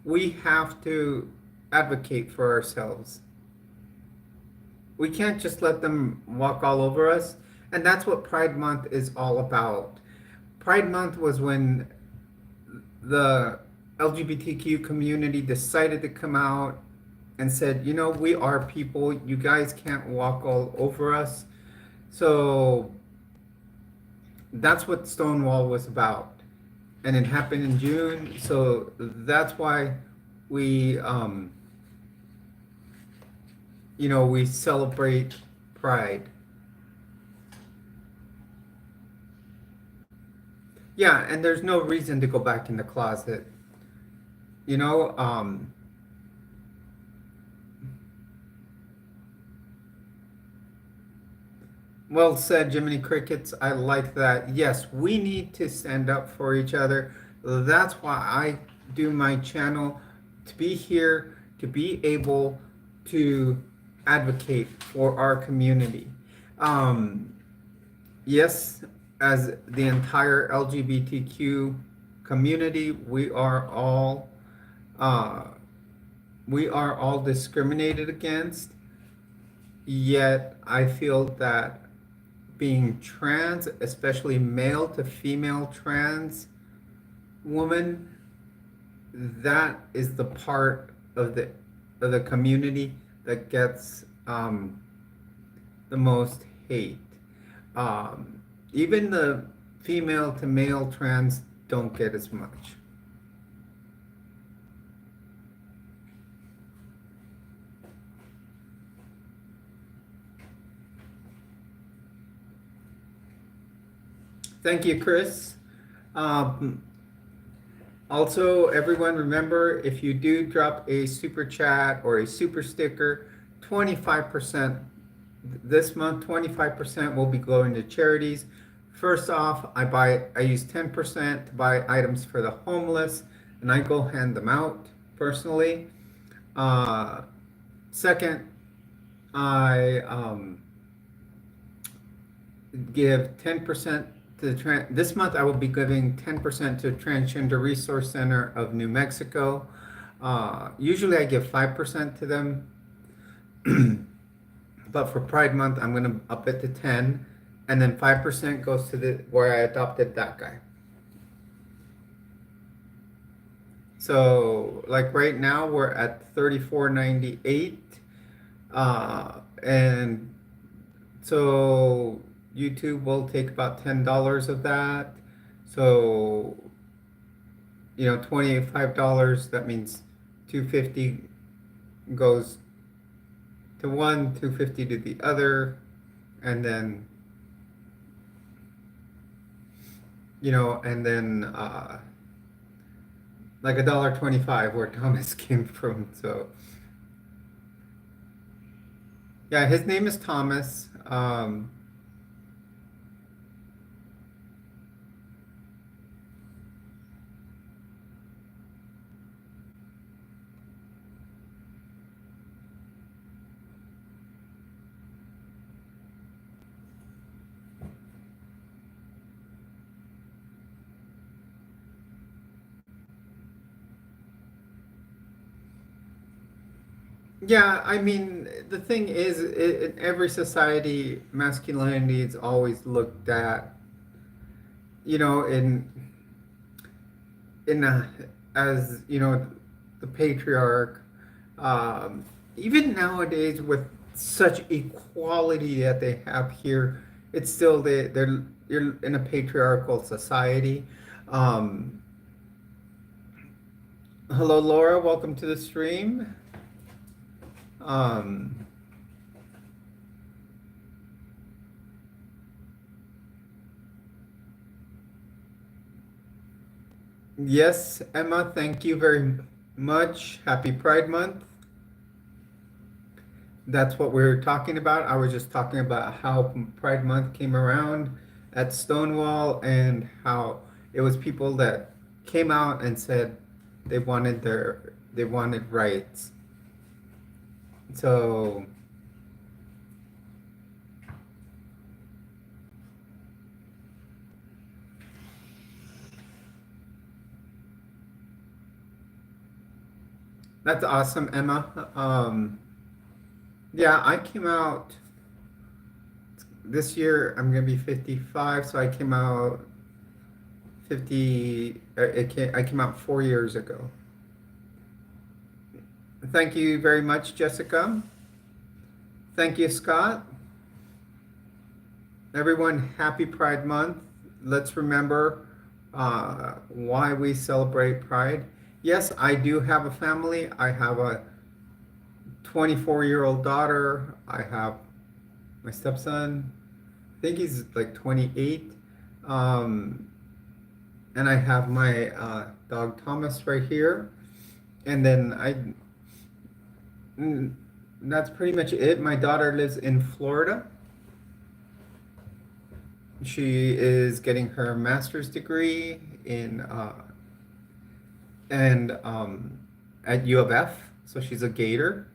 We have to advocate for ourselves. We can't just let them walk all over us, and that's what Pride Month is all about. Pride Month was when the LGBTQ community decided to come out and said, you know, we are people. You guys can't walk all over us. So that's what Stonewall was about. And it happened in June. So that's why we, we celebrate Pride. Yeah, and there's no reason to go back in the closet. You know, well said, Jiminy Crickets. I like that. Yes, we need to stand up for each other. That's why I do my channel, to be here, to be able to advocate for our community. yes, as the entire LGBTQ community, uh, we are all discriminated against. Yet I feel that being trans, especially male to female trans woman, that is the part of the community that gets the most hate. Even the female to male trans don't get as much. Thank you, Chris. Um, Also, everyone remember, if you do drop a super chat or a super sticker, 25% this month, 25% will be going to charities. First off, I use 10% to buy items for the homeless, and I go hand them out personally. Uh, Second, I give 10% to this month I will be giving 10% to Transgender Resource Center of New Mexico. Usually I give 5% to them, but for Pride Month I'm going to up it to 10, and then 5% goes to the where I adopted that guy. So like right now we're at 34.98, and so YouTube will take about $10 of that. So, $25, that means 250 goes to one, 250 to the other, and then, like $1.25 where Thomas came from. So, yeah, his name is Thomas. Yeah, I mean, the thing is, in every society, masculinity is always looked at, you know, in as the patriarch. Even nowadays, with such equality that they have here, it's still you're in a patriarchal society. Um, Hello, Laura. Welcome to the stream. Um, yes, Emma, thank you very much. Happy Pride Month. That's what we're talking about. I was just talking about how Pride Month came around at Stonewall and how it was people that came out and said they wanted rights. So that's awesome, Emma. Yeah, I came out this year. I'm gonna be 55, so I came out 50. I came out 4 years ago. Thank you very much, Jessica. Thank you, Scott. Everyone, happy Pride Month. Let's remember why we celebrate Pride. Yes, I do have a family. I have a 24-year-old daughter. I have my stepson. I think he's like 28. And I have my dog Thomas right here. And then that's pretty much it. My daughter lives in Florida. She is getting her master's degree in at U of F, so she's a Gator.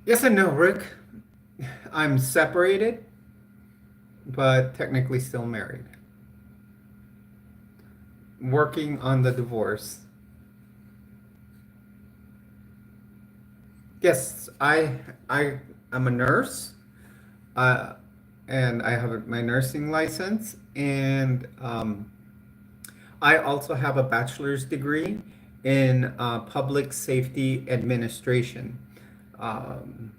Yes and no, Rick. I'm separated. but technically still married. Working on the divorce. Yes, I am a nurse, uh, and I have my nursing license, and I also have a bachelor's degree in public safety administration. Um,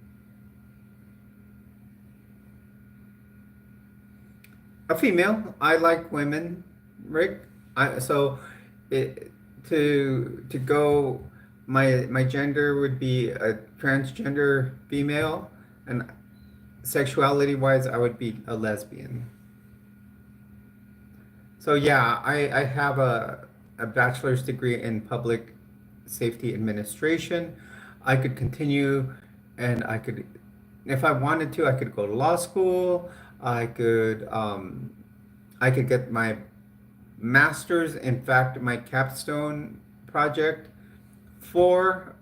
a female. I like women, Rick. So it, to go, my gender would be a transgender female, and sexuality wise, I would be a lesbian. So yeah, I have a bachelor's degree in public safety administration. I could continue, and I could, if I wanted to, I could go to law school. I could get my master's. In fact, my capstone project for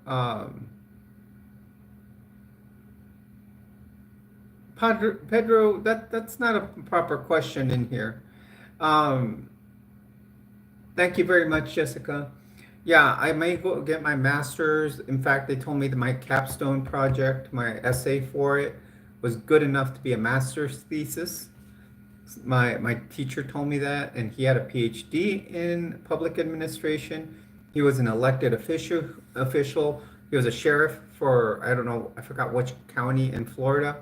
Pedro, that's not a proper question in here. Um, Thank you very much, Jessica. Yeah, I may go get my master's. In fact, they told me that my capstone project, my essay for it, was good enough to be a master's thesis. My teacher told me that, and he had a PhD in public administration. He was an elected official. He was a sheriff for, I don't know, I forgot which county in Florida,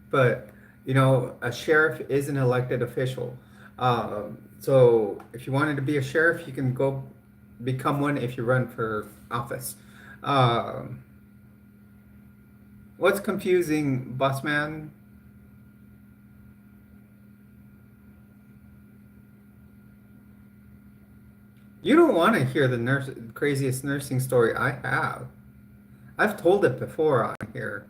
but a sheriff is an elected official. So if you wanted to be a sheriff, you can go become one if you run for office. Um, what's confusing, boss man? You don't want to hear the craziest nursing story I have. I've told it before on here.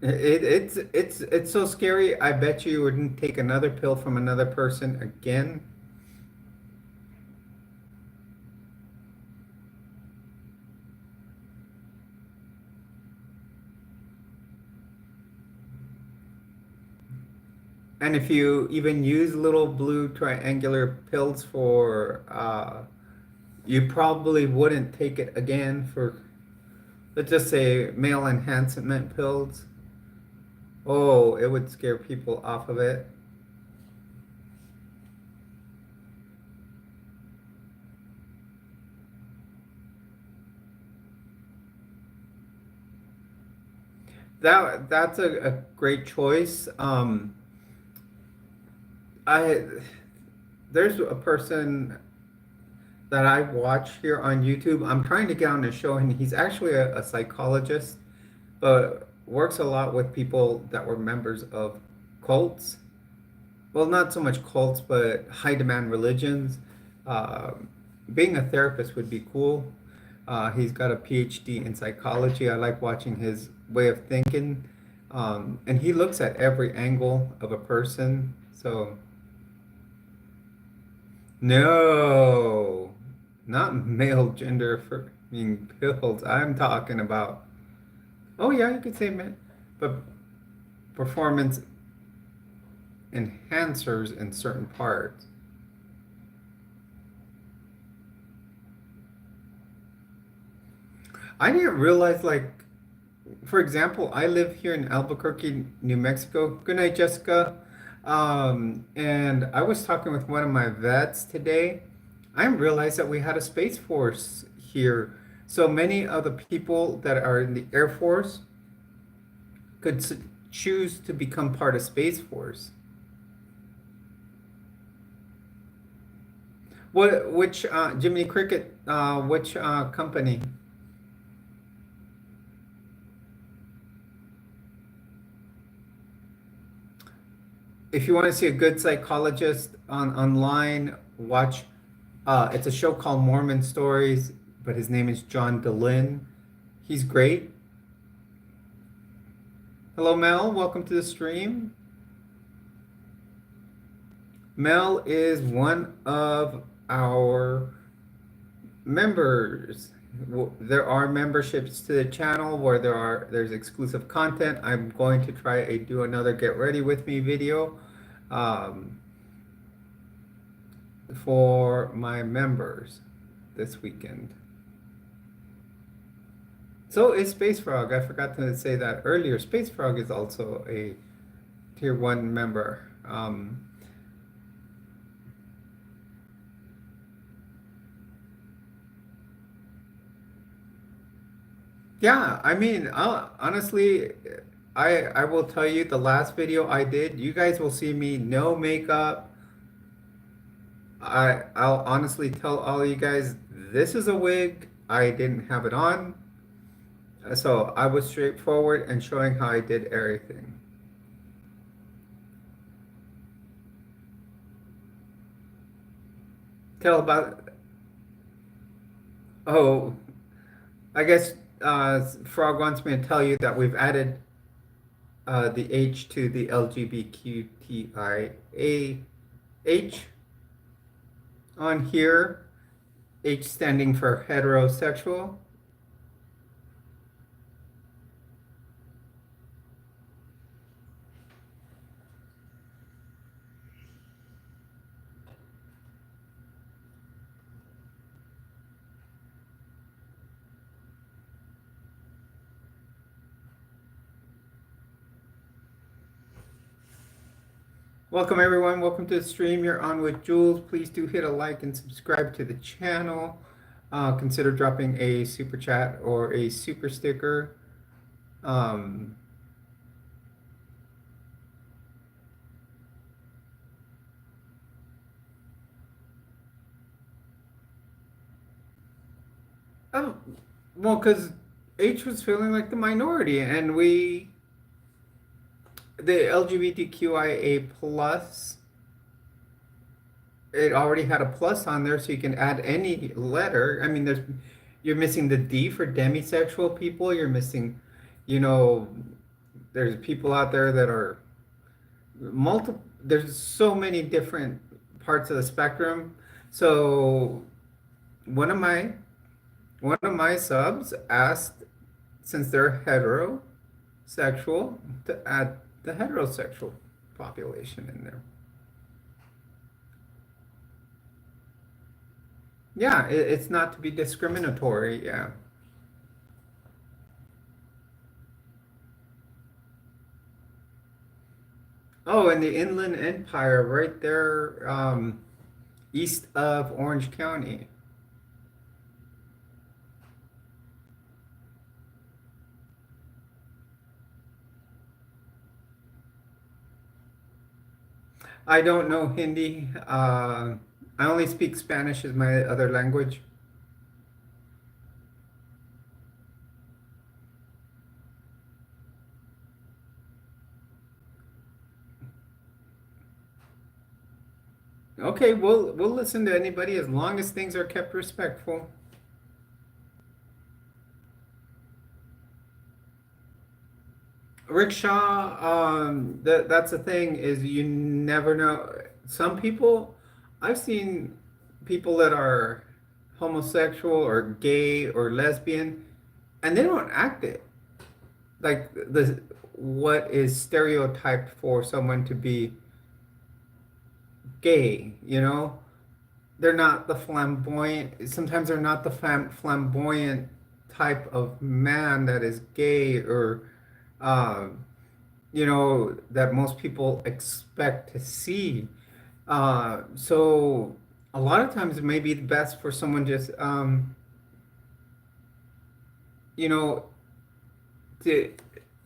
It's so scary. I bet you wouldn't take another pill from another person again. And if you even use little blue triangular pills for, you probably wouldn't take it again for, let's just say, male enhancement pills. Oh, it would scare people off of it. That's a great choice. I There's a person that I watch here on YouTube. I'm trying to get on his show, and he's actually a psychologist, but works a lot with people that were members of cults. Well, not so much cults, but high demand religions. Uh, Being a therapist would be cool. He's got a PhD in psychology. I like watching his way of thinking. And he looks at every angle of a person. So, no, not male gender for being pills. I'm talking about, oh, yeah, you could say men, but performance enhancers in certain parts. I didn't realize, like, for example, I live here in Albuquerque, New Mexico. Good night, Jessica. And I was talking with one of my vets today. I didn't realize that we had a Space Force here. So many of the people that are in the Air Force could choose to become part of Space Force. Which Jiminy Cricket? Which company? If you want to see a good psychologist online, watch. It's a show called Mormon Stories, but his name is John DeLynn. He's great. Hello, Mel. Welcome to the stream. Mel is one of our members. There are memberships to the channel where there's exclusive content. I'm going to try to do another get ready with me video um, for my members this weekend. So is Space Frog. I forgot to say that earlier. Space Frog is also a tier 1 member. Yeah, I mean, honestly, I will tell you the last video I did, you guys will see me no makeup. I'll honestly tell all you guys this is a wig. I didn't have it on. So I was straightforward and showing how I did everything. Tell about, oh, I guess Frog wants me to tell you that we've added the H to the LGBTQIAH on here. H standing for heterosexual. Welcome everyone, welcome to the stream. You're on with Jules. Please do hit a like and subscribe to the channel. Consider dropping a super chat or a super sticker. Oh, well, because H was feeling like the minority, and the LGBTQIA plus, it already had a plus on there, so you can add any letter. I mean, you're missing the D for demisexual people. You're missing, there's people out there that are multiple. There's so many different parts of the spectrum. So one of my subs asked, since they're heterosexual, to add the heterosexual population in there. Yeah, it's not to be discriminatory, yeah. Oh, and the Inland Empire right there, east of Orange County. I don't know Hindi. I only speak Spanish as my other language. Okay, we'll listen to anybody as long as things are kept respectful. Rickshaw, that's the thing is you never know. Some people, I've seen people that are homosexual or gay or lesbian, and they don't act it. Like what is stereotyped for someone to be gay, They're not the flamboyant, sometimes they're not the flamboyant type of man that is gay or, that most people expect to see. So a lot of times it may be best for someone just, to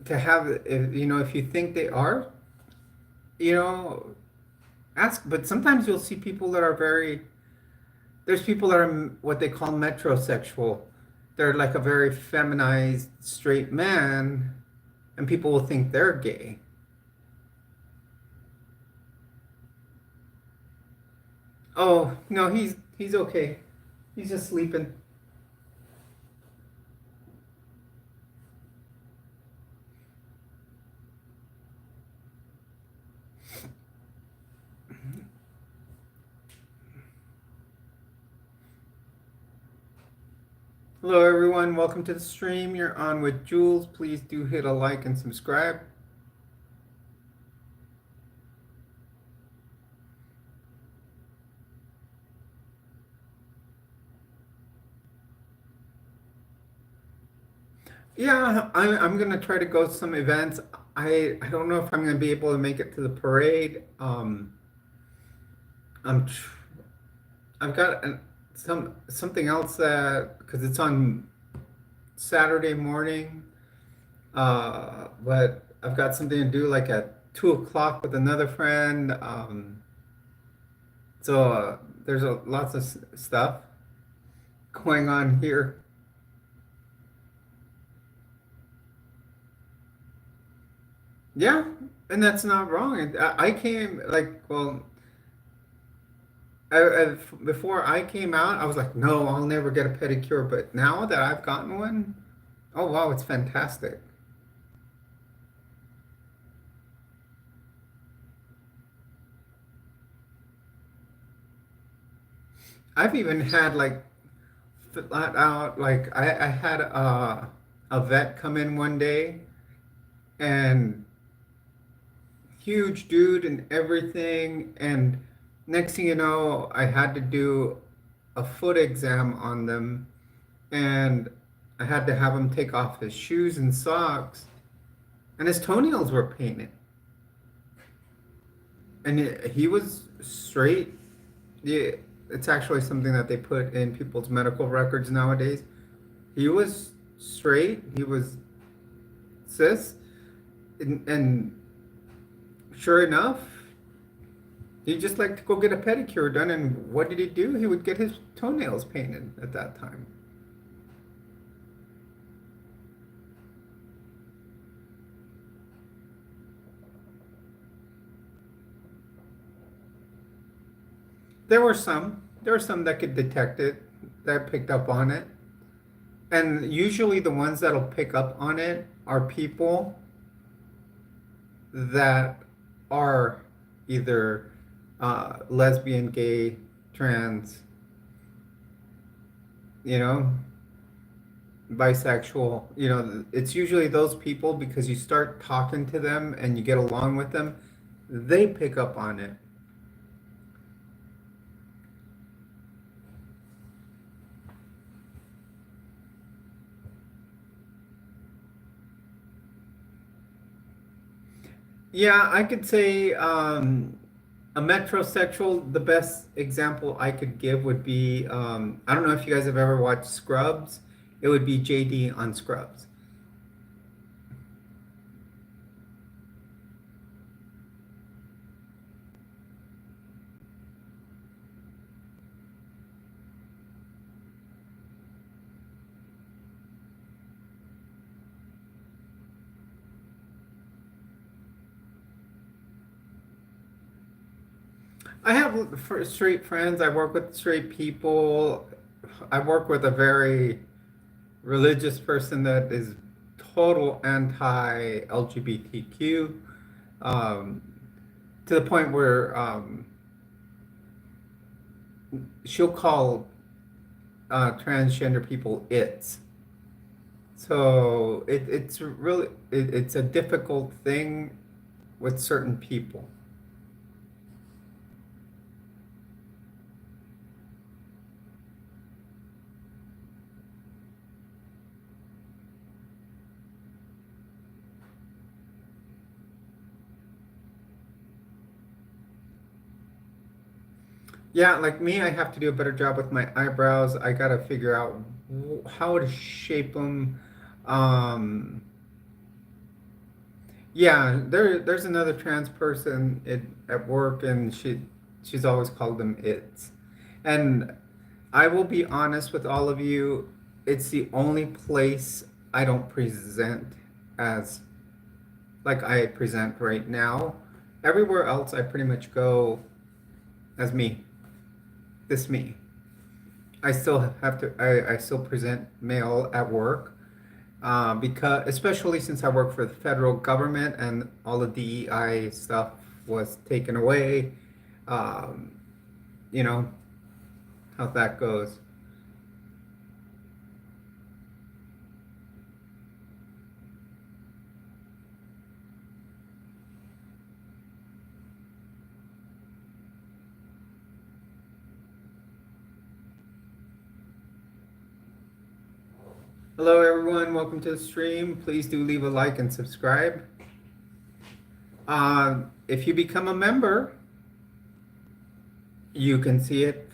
have, if you think they are, ask. But sometimes you'll see people that are there's people that are what they call metrosexual. They're like a very feminized straight man, and people will think they're gay. Oh, no, he's okay. He's just sleeping. Hello, everyone. Welcome to the stream. You're on with Jules. Please do hit a like and subscribe. Yeah, I'm gonna try to go to some events. I don't know if I'm gonna be able to make it to the parade. I'm tr I've got something else that because it's on Saturday morning. But I've got something to do like at 2 o'clock with another friend. So there's lots of stuff going on here. Yeah, and that's not wrong. I came like, well, before I came out, I was like, no, I'll never get a pedicure. But now that I've gotten one, oh wow, it's fantastic. I've even had like flat out, like I had a vet come in one day and huge dude and everything. And next thing you know, I had to do a foot exam on them, and I had to have him take off his shoes and socks, and his toenails were painted. And he was straight. Yeah, it's actually something that they put in people's medical records nowadays. He was straight. He was cis, and sure enough, he just liked to go get a pedicure done. And what did he do? He would get his toenails painted at that time. There were some that could detect it, that picked up on it. And usually the ones that'll pick up on it are people that are either lesbian, gay, trans, you know, bisexual. It's usually those people because you start talking to them and you get along with them, they pick up on it. Yeah, I could say a metrosexual, the best example I could give would be I don't know if you guys have ever watched Scrubs. It would be JD on Scrubs. I have straight friends. I work with straight people. I work with a very religious person that is total anti-LGBTQ, um, to the point where she'll call transgender people its. So it's really it's a difficult thing with certain people. Yeah, like me, I have to do a better job with my eyebrows. I gotta figure out how to shape them. Um, yeah, there's another trans person at work, and she's always called them its. And I will be honest with all of you, it's the only place I don't present as like I present right now. Everywhere else, I pretty much go as me, this me. I still have to, I still present male at work, because, especially since I work for the federal government and all the DEI stuff was taken away. Um, you know how that goes. Hello, everyone. Welcome to the stream. Please do leave a like and subscribe. If you become a member, you can see it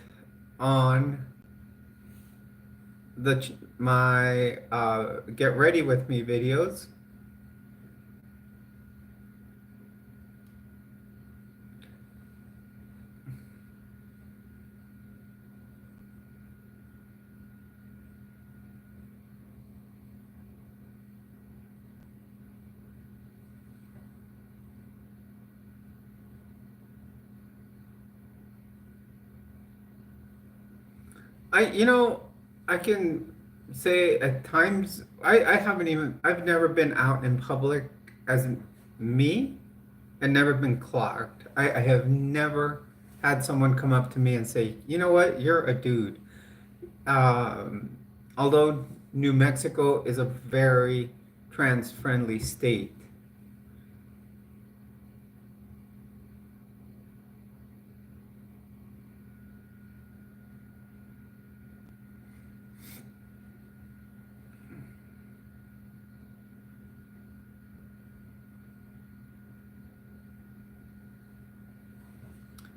on my Get Ready With Me videos. I can say at times I've never been out in public as me and never been clocked. I have never had someone come up to me and say, you know what, you're a dude. Um, Although New Mexico is a very trans-friendly state.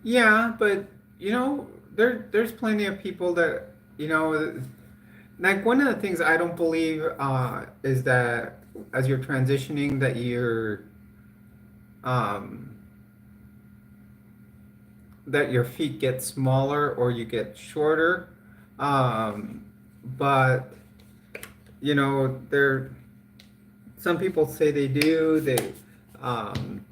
Yeah, but there's plenty of people that like one of the things I don't believe is that as you're transitioning that um, that your feet get smaller or you get shorter. Um, but there some people say they do. Um,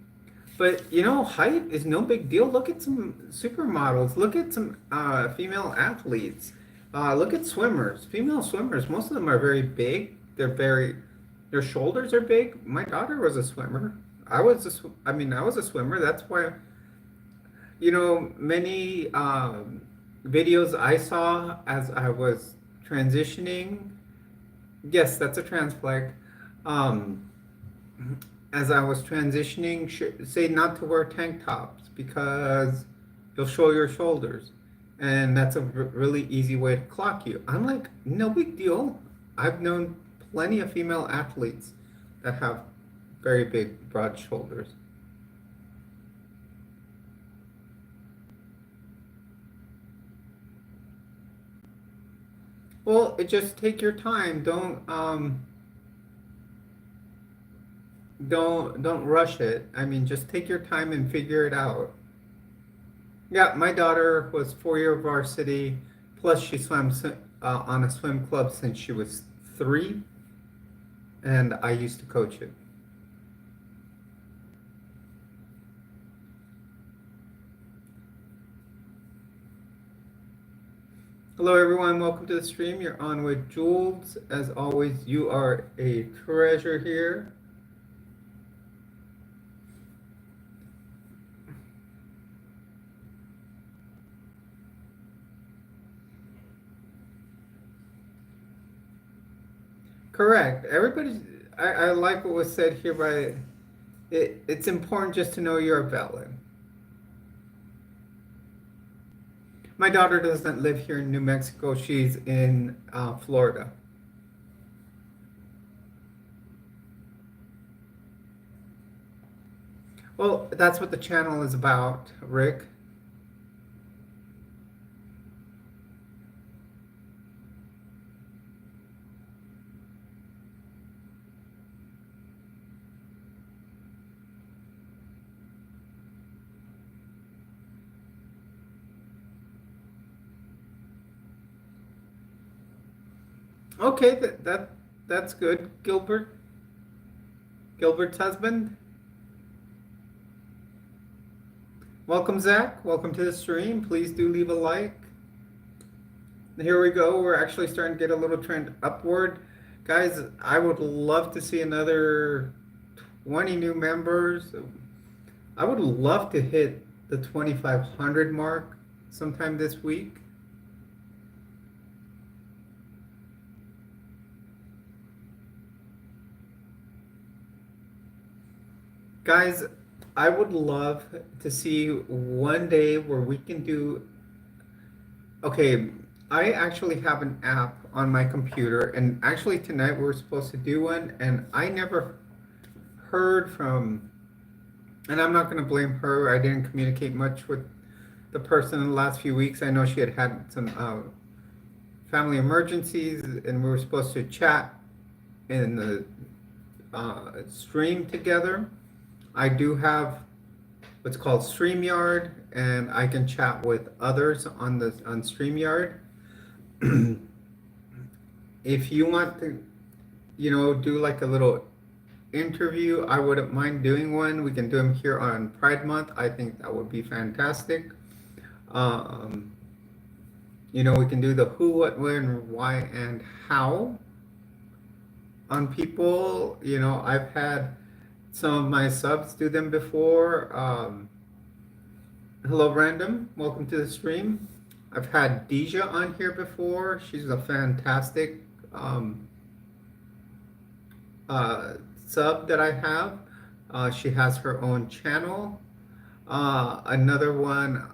but height is no big deal. Look at some supermodels. Look at some female athletes. Look at swimmers. Female swimmers. Most of them are very big. Their shoulders are big. My daughter was a swimmer. I was a swimmer. That's why, many videos I saw as I was transitioning. Yes, that's a trans flag. Um, as I was transitioning, say not to wear tank tops because you'll show your shoulders. And that's a really easy way to clock you. I'm like, no big deal. I've known plenty of female athletes that have very big, broad shoulders. Well, just take your time. Don't rush it. I mean, just take your time and figure it out. Yeah, my daughter was 4-year varsity, plus she swam on a swim club since she was 3, and I used to coach it. Hello, everyone. Welcome to the stream. You're on with Jules. As always, you are a treasure here. Correct. I like what was said here by it's important just to know you're valid. My daughter doesn't live here in New Mexico. She's in Florida. Well, that's what the channel is about, Rick. Okay, that's good. Gilbert's husband. Welcome, Zach. Welcome to the stream. Please do leave a like. Here we go. We're actually starting to get a little trend upward. Guys, I would love to see another 20 new members. I would love to hit the 2,500 mark sometime this week. Guys, I would love to see one day where we can do. Okay, I actually have an app on my computer, and actually tonight we were supposed to do one, and I never heard from, and I'm not going to blame her. I didn't communicate much with the person in the last few weeks. I know she had had some family emergencies, and we were supposed to chat in the stream together. I do have what's called StreamYard, and I can chat with others on StreamYard. If you want to, do like a little interview, I wouldn't mind doing one. We can do them here on Pride Month. I think that would be fantastic. Um, we can do the who, what, when, why, and how on people. I've had some of my subs do them before. Hello, Random. Welcome to the stream. I've had Deja on here before. She's a fantastic sub that I have. She has her own channel. Another one,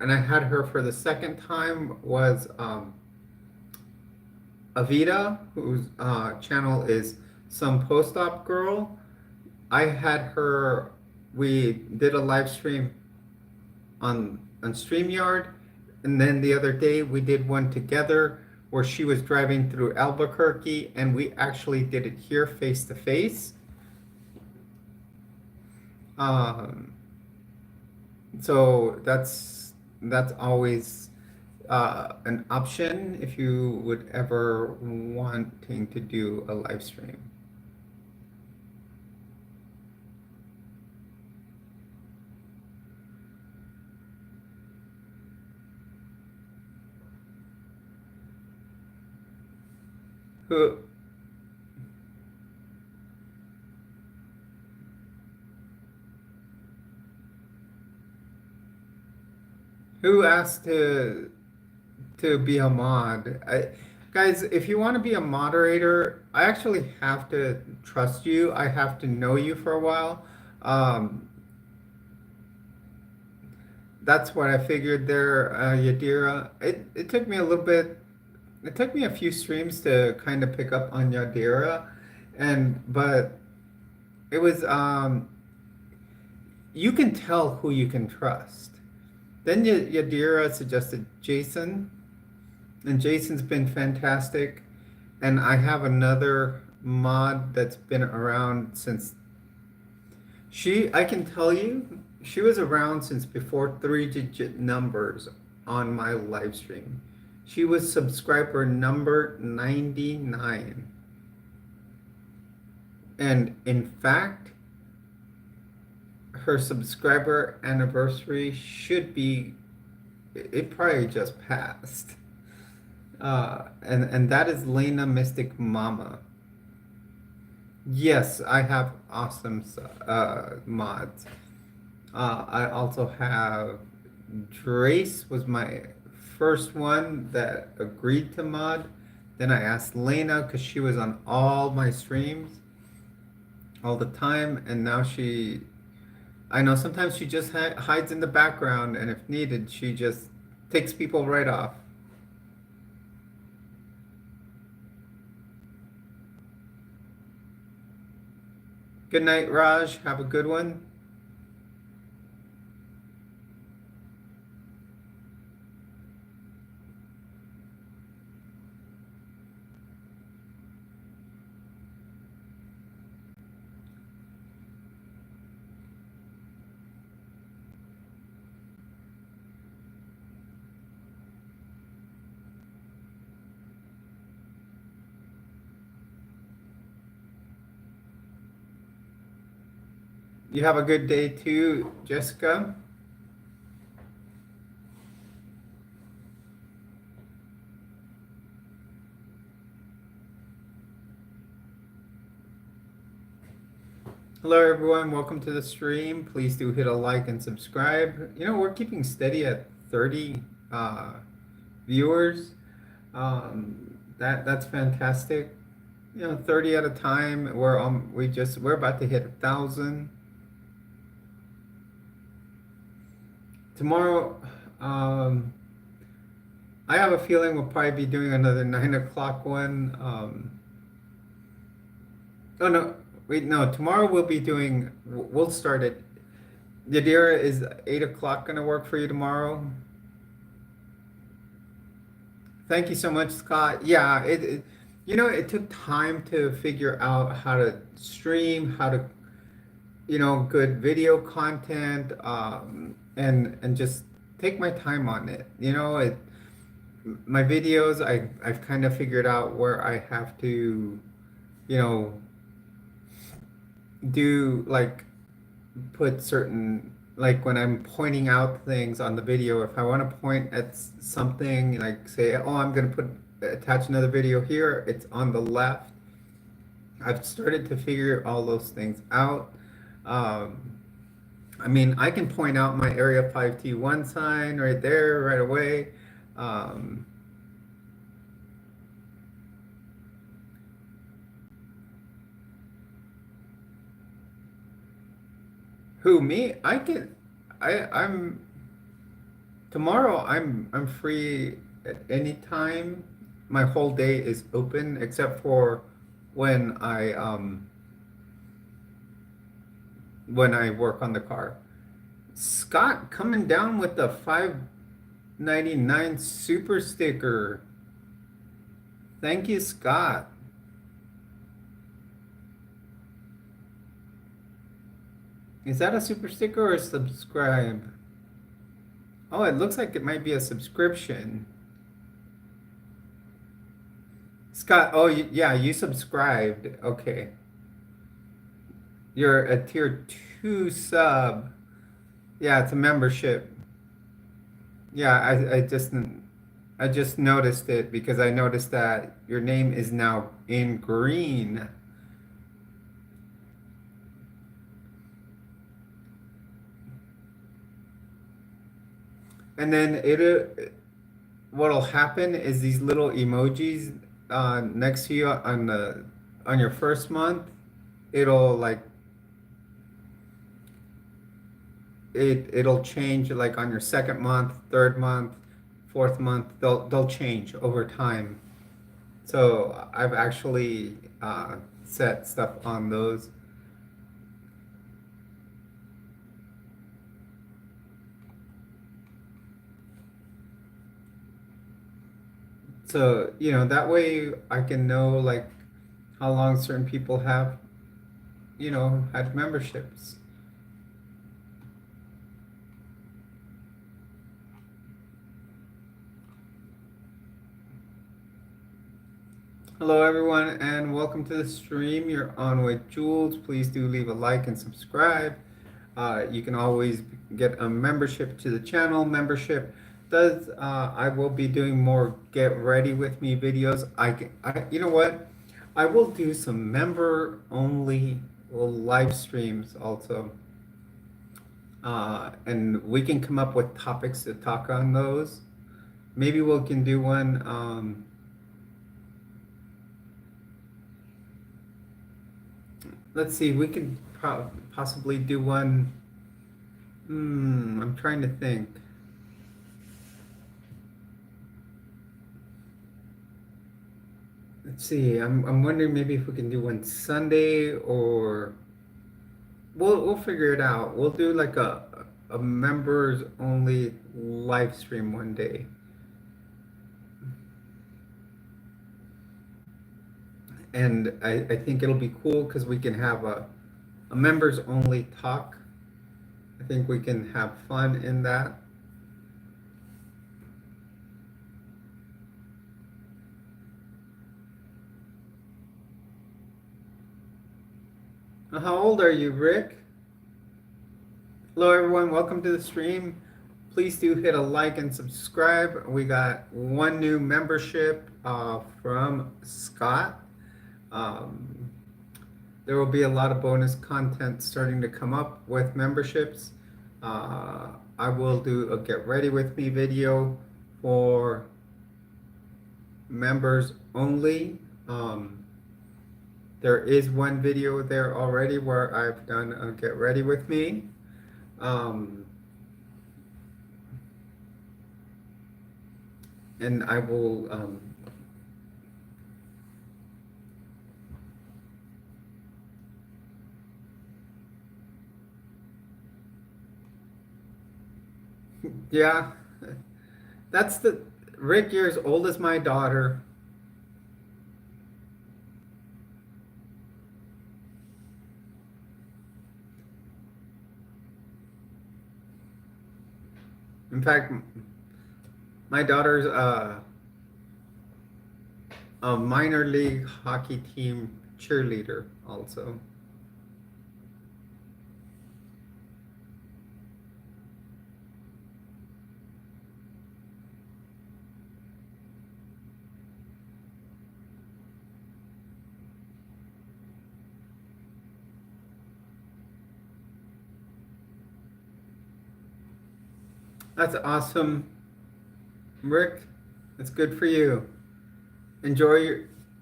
and I had her for the second time, was Avita, whose channel is Some Post-Op Girl. I had her, we did a live stream on StreamYard, and then the other day we did one together where she was driving through Albuquerque, and we actually did it here face to face. So that's always an option if you would ever wanting to do a live stream. Who asked to be a mod? Guys, if you want to be a moderator, I actually have to trust you. I have to know you for a while. That's what I figured there, Yadira. It took me a little bit. It took me a few streams to kind of pick up on Yadira, but it was you can tell who you can trust. Then Yadira suggested Jason, and Jason's been fantastic. And I have another mod that's been around since I can tell you, she was around since before 3-digit numbers on my live stream. She was subscriber number 99. And in fact, her subscriber anniversary should be, it probably just passed. And that is Lena Mystic Mama. Yes, I have awesome mods. I also have Drace was my first one that agreed to mod. Then I asked Lena because she was on all my streams all the time, and now I know sometimes she just hides in the background, and if needed, she just takes people right off. Good night, Raj. Have a good one. You have a good day too, Jessica. Hello everyone, welcome to the stream. Please do hit a like and subscribe. We're keeping steady at 30 viewers. That's fantastic. 30 at a time. We're about to hit 1,000. Tomorrow, I I have a feeling we'll probably be doing another 9 o'clock one. Oh no, wait, no. Tomorrow we'll be doing. We'll start it. Yadira, is 8 o'clock gonna work for you tomorrow? Thank you so much, Scott. Yeah, it took time to figure out how to stream, how to, good video content, and just take my time on it. My videos, I've kind of figured out where I have to, you know, do like put certain, like when I'm pointing out things on the video, if I want to point at something, like say, oh, I'm going to attach another video here, it's on the left. I've started to figure all those things out. I mean, I can point out my Area 5T1 sign right there right away. Who, me? I'm tomorrow I'm free at any time. My whole day is open except for when I work on the car. Scott coming down with the 5.99 super sticker. Thank you, Scott. Is that a super sticker or a subscribe? Oh, it looks like it might be a subscription. Scott, oh, yeah, you subscribed. Okay. You're a tier 2 sub. Yeah, it's a membership. Yeah, I just noticed it because I noticed that your name is now in green. And then what'll happen is these little emojis next to you on your first month, it'll like it'll change like on your second month, third month, fourth month. They'll change over time. So I've actually set stuff on those. So, that way I can know like how long certain people have, had memberships. Hello everyone and welcome to the stream. You're on with Jules. Please do leave a like and subscribe. You can always get a membership to the channel. Membership does I will be doing more get ready with me videos. You know what? I will do some member only live streams also. And we can come up with topics to talk on those. Maybe we can do one let's see, we could possibly do one. I'm trying to think. Let's see. I'm wondering maybe if we can do one Sunday or we'll figure it out. We'll do like a members only live stream one day. And I think it'll be cool because we can have a members only talk. I think we can have fun in that. How old are you, Rick? Hello everyone, welcome to the stream. Please do hit a like and subscribe. We got one new membership from Scott. There will be a lot of bonus content starting to come up with memberships. I will do a get ready with me video for members only. There is one video there already where I've done a get ready with me. and I will yeah, that's the Rick. You're as old as my daughter. In fact, my daughter's a minor league hockey team cheerleader also. That's awesome, Rick. That's good for you. Enjoy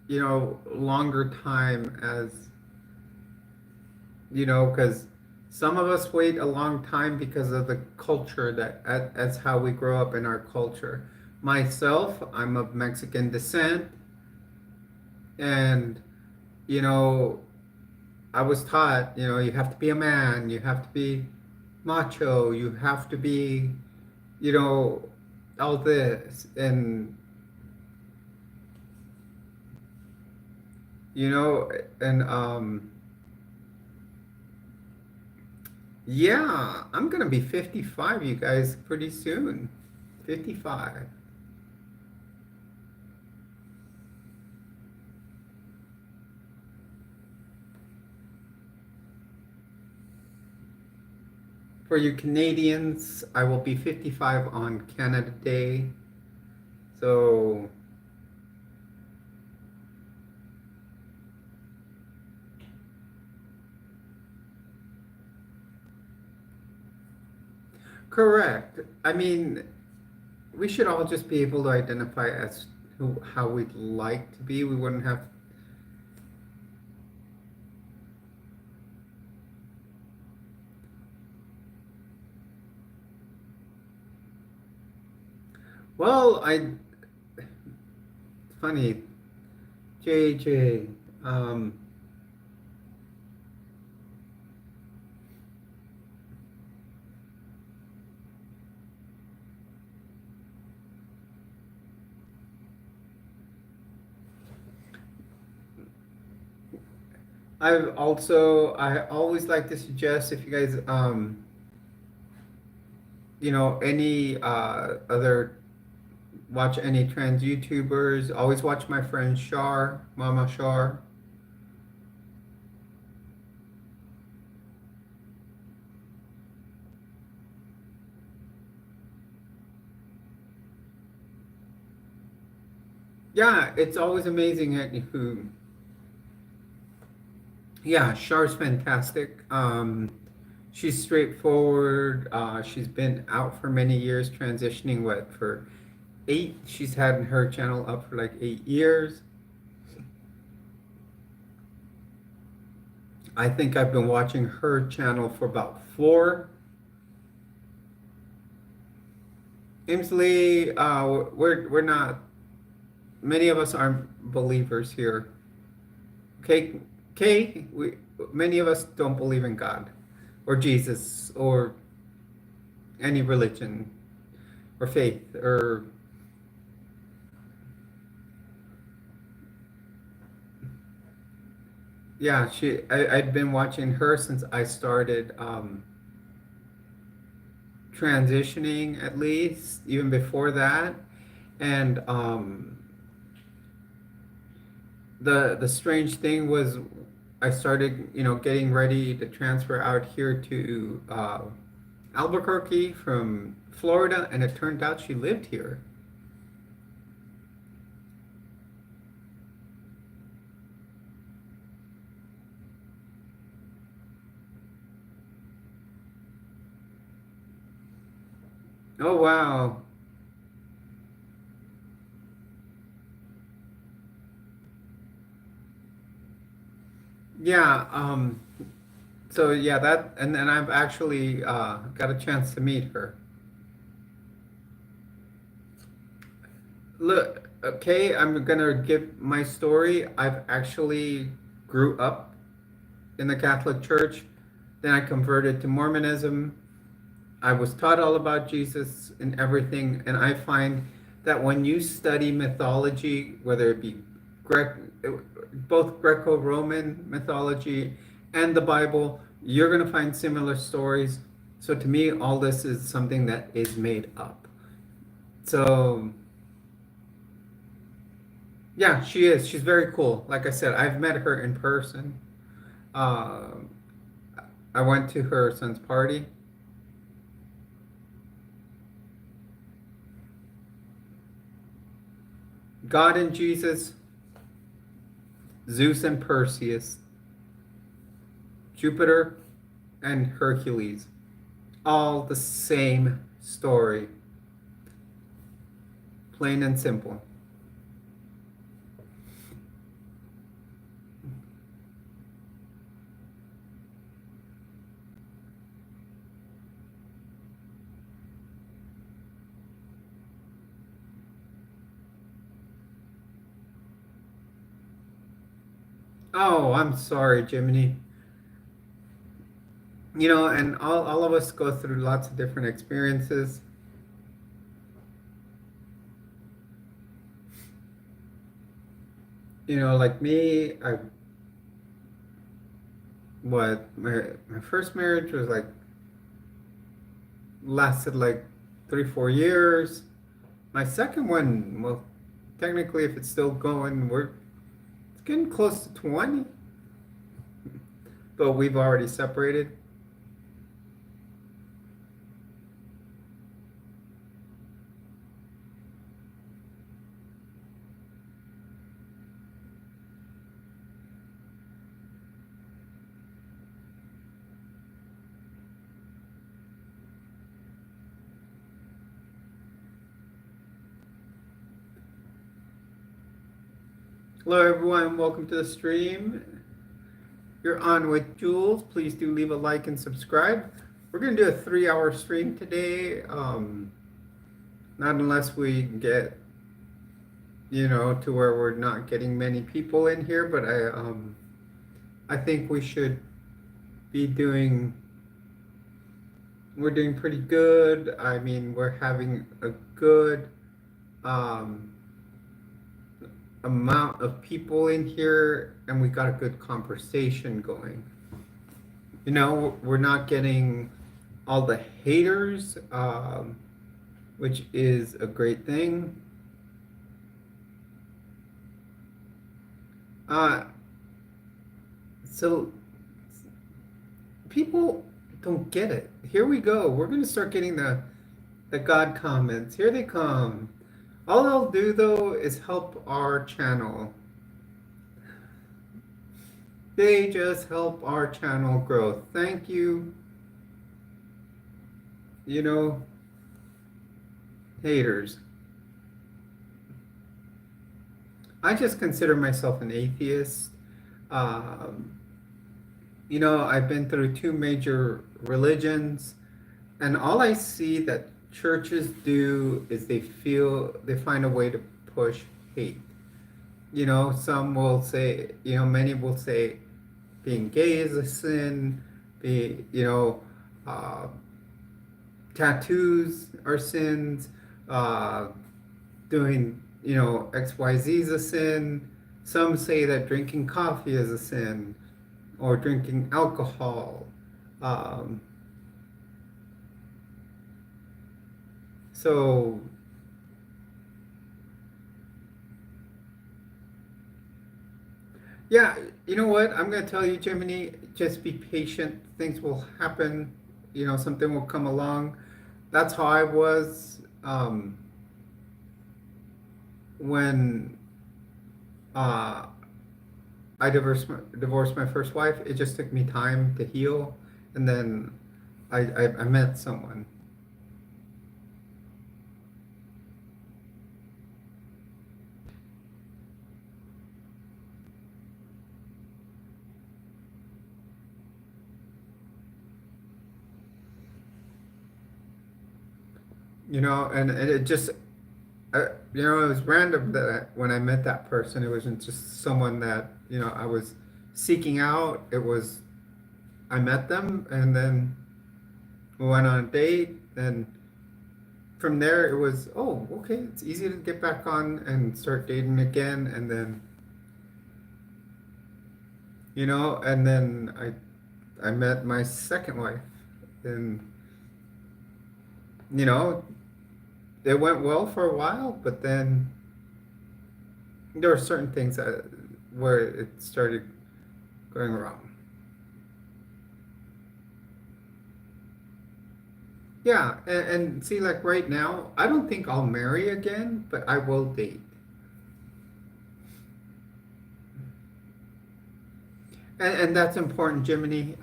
your, longer time as, because some of us wait a long time because of the culture that's how we grow up in our culture. Myself, I'm of Mexican descent, and, you know, I was taught, you have to be a man, you have to be macho, you have to be, you know, all this. And, you know, and, yeah, I'm gonna be 55, you guys, pretty soon. 55. For you Canadians, I will be 55 on Canada Day. So, correct. I mean, we should all just be able to identify as how we'd like to be. We wouldn't have. Well, funny, JJ. Um, I always like to suggest if you guys, any other watch any trans YouTubers, always watch my friend Shar, Mama Shar. Yeah, it's always amazing at who. Yeah, Shar's fantastic. She's straightforward. She's been out for many years, transitioning what for 8. She's had her channel up for like 8 years. I think I've been watching her channel for about 4. Inslee, we're not. Many of us aren't believers here. Okay, many of us don't believe in God, or Jesus, or any religion, or faith, or yeah. I'd been watching her since I started transitioning, at least even before that, and the strange thing was I started, getting ready to transfer out here to Albuquerque from Florida, and it turned out she lived here. Oh wow. Yeah, so yeah, that and then I've actually got a chance to meet her. Look, okay, I'm gonna give my story. I've actually grew up in the Catholic Church. Then I converted to Mormonism. I was taught all about Jesus and everything, and I find that when you study mythology, whether it be Grek, both Greco-Roman mythology and the Bible, you're going to find similar stories. So to me, all this is something that is made up. So yeah, she is. She's very cool. Like I said, I've met her in person. Um, I went to her son's party. God and Jesus, Zeus and Perseus, Jupiter and Hercules, all the same story, plain and simple. Oh, I'm sorry, Jiminy. You know, and all of us go through lots of different experiences. You know, like me, my first marriage was like, lasted like 3, 4 years. My second one, well, technically, if it's still going, it's getting close to 20, but we've already separated. Hello, everyone. Welcome to the stream. You're on with Jules. Please do leave a like and subscribe. We're going to do a 3-hour stream today. Not unless we get, to where we're not getting many people in here, but I think we should be we're doing pretty good. I mean, we're having a good um, amount of people in here, and we got a good conversation going. We're not getting all the haters, which is a great thing. So people don't get it. Here we go. We're going to start getting the God comments. Here they come. All they'll do, though, is help our channel. They just help our channel grow. Thank you. Haters. I just consider myself an atheist. I've been through 2 major religions, and all I see that churches do is they find a way to push hate. Some will say, many will say being gay is a sin, uh, tattoos are sins, doing, XYZ is a sin. Some say that drinking coffee is a sin, or drinking alcohol. So yeah, you know what? I'm going to tell you, Jiminy, just be patient. Things will happen. Something will come along. That's how I was when I divorced my first wife. It just took me time to heal, and then I met someone. And it just it was random that when I met that person, it wasn't just someone that, I was seeking out. It was, I met them and then we went on a date. And from there, it was, oh, okay, it's easy to get back on and start dating again. And then, and then I met my second wife. And, it went well for a while, but then there were certain things where it started going wrong. Yeah, and see, like right now, I don't think I'll marry again, but I will date. And that's important, Jiminy.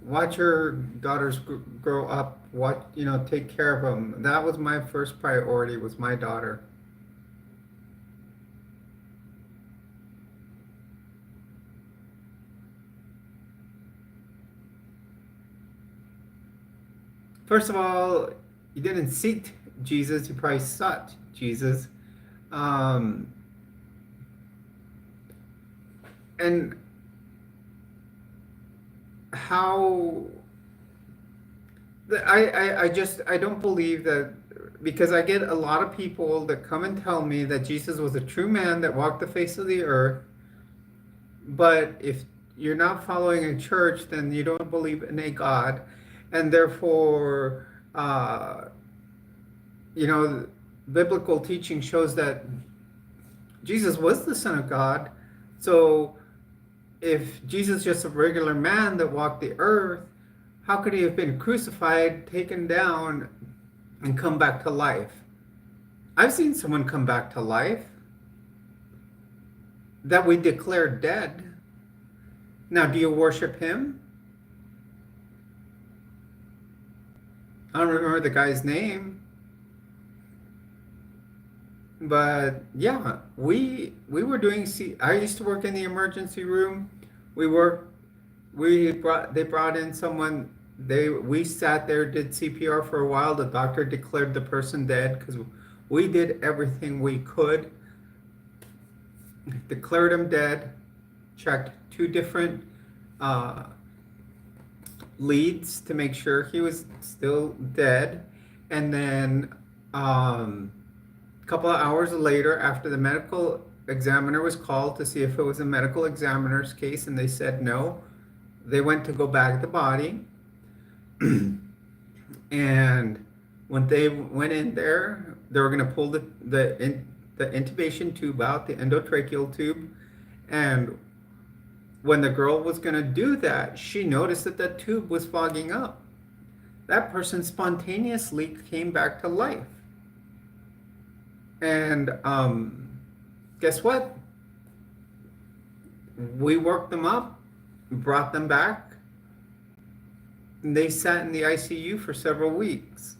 Watch your daughters grow up. Watch, take care of them. That was my first priority, was my daughter. First of all, you didn't seek Jesus, you probably sought Jesus. And how I don't believe that, because I get a lot of people that come and tell me that Jesus was a true man that walked the face of the earth, but if you're not following a church, then you don't believe in a God, and therefore, biblical teaching shows that Jesus was the Son of God. So if Jesus is just a regular man that walked the earth, how could he have been crucified, taken down, and come back to life? I've seen someone come back to life that we declare dead. Now, do you worship him? I don't remember the guy's name. But yeah, we were doing, I used to work in the emergency room. They brought in someone, we sat there, did CPR for a while. The doctor declared the person dead because we did everything we could. Declared him dead, checked 2 different leads to make sure he was still dead. And then a couple of hours later, after the medical examiner was called to see if it was a medical examiner's case, and they said no, they went to go bag the body. And when they went in there, they were going to pull the intubation tube out, the endotracheal tube. And when the girl was going to do that, she noticed that the tube was fogging up. That person spontaneously came back to life. And guess what? We worked them up, brought them back, and they sat in the ICU for several weeks.